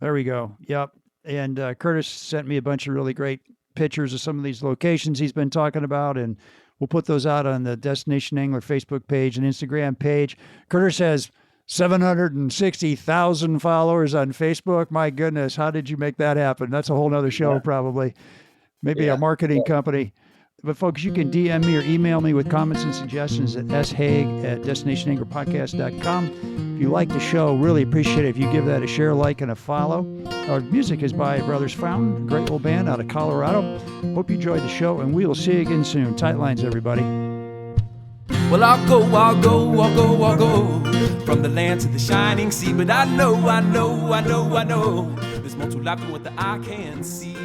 Speaker 1: There we go. Yep. And Curtis sent me a bunch of really great pictures of some of these locations he's been talking about, and we'll put those out on the Destination Angler Facebook page and Instagram page. Curtis has 760,000 followers on Facebook. My goodness, how did you make that happen? That's a whole nother show, probably. Maybe a marketing company. But folks, you can DM me or email me with comments and suggestions at shaig@destinationanglerpodcast.com. If you like the show, really appreciate it if you give that a share, like, and a follow. Our music is by Brothers Fountain, a great old band out of Colorado. Hope you enjoyed the show, and we will see you again soon. Tight lines, everybody.
Speaker 3: Well, I'll go from the land to the shining sea. But I know there's more to life than what the eye can see.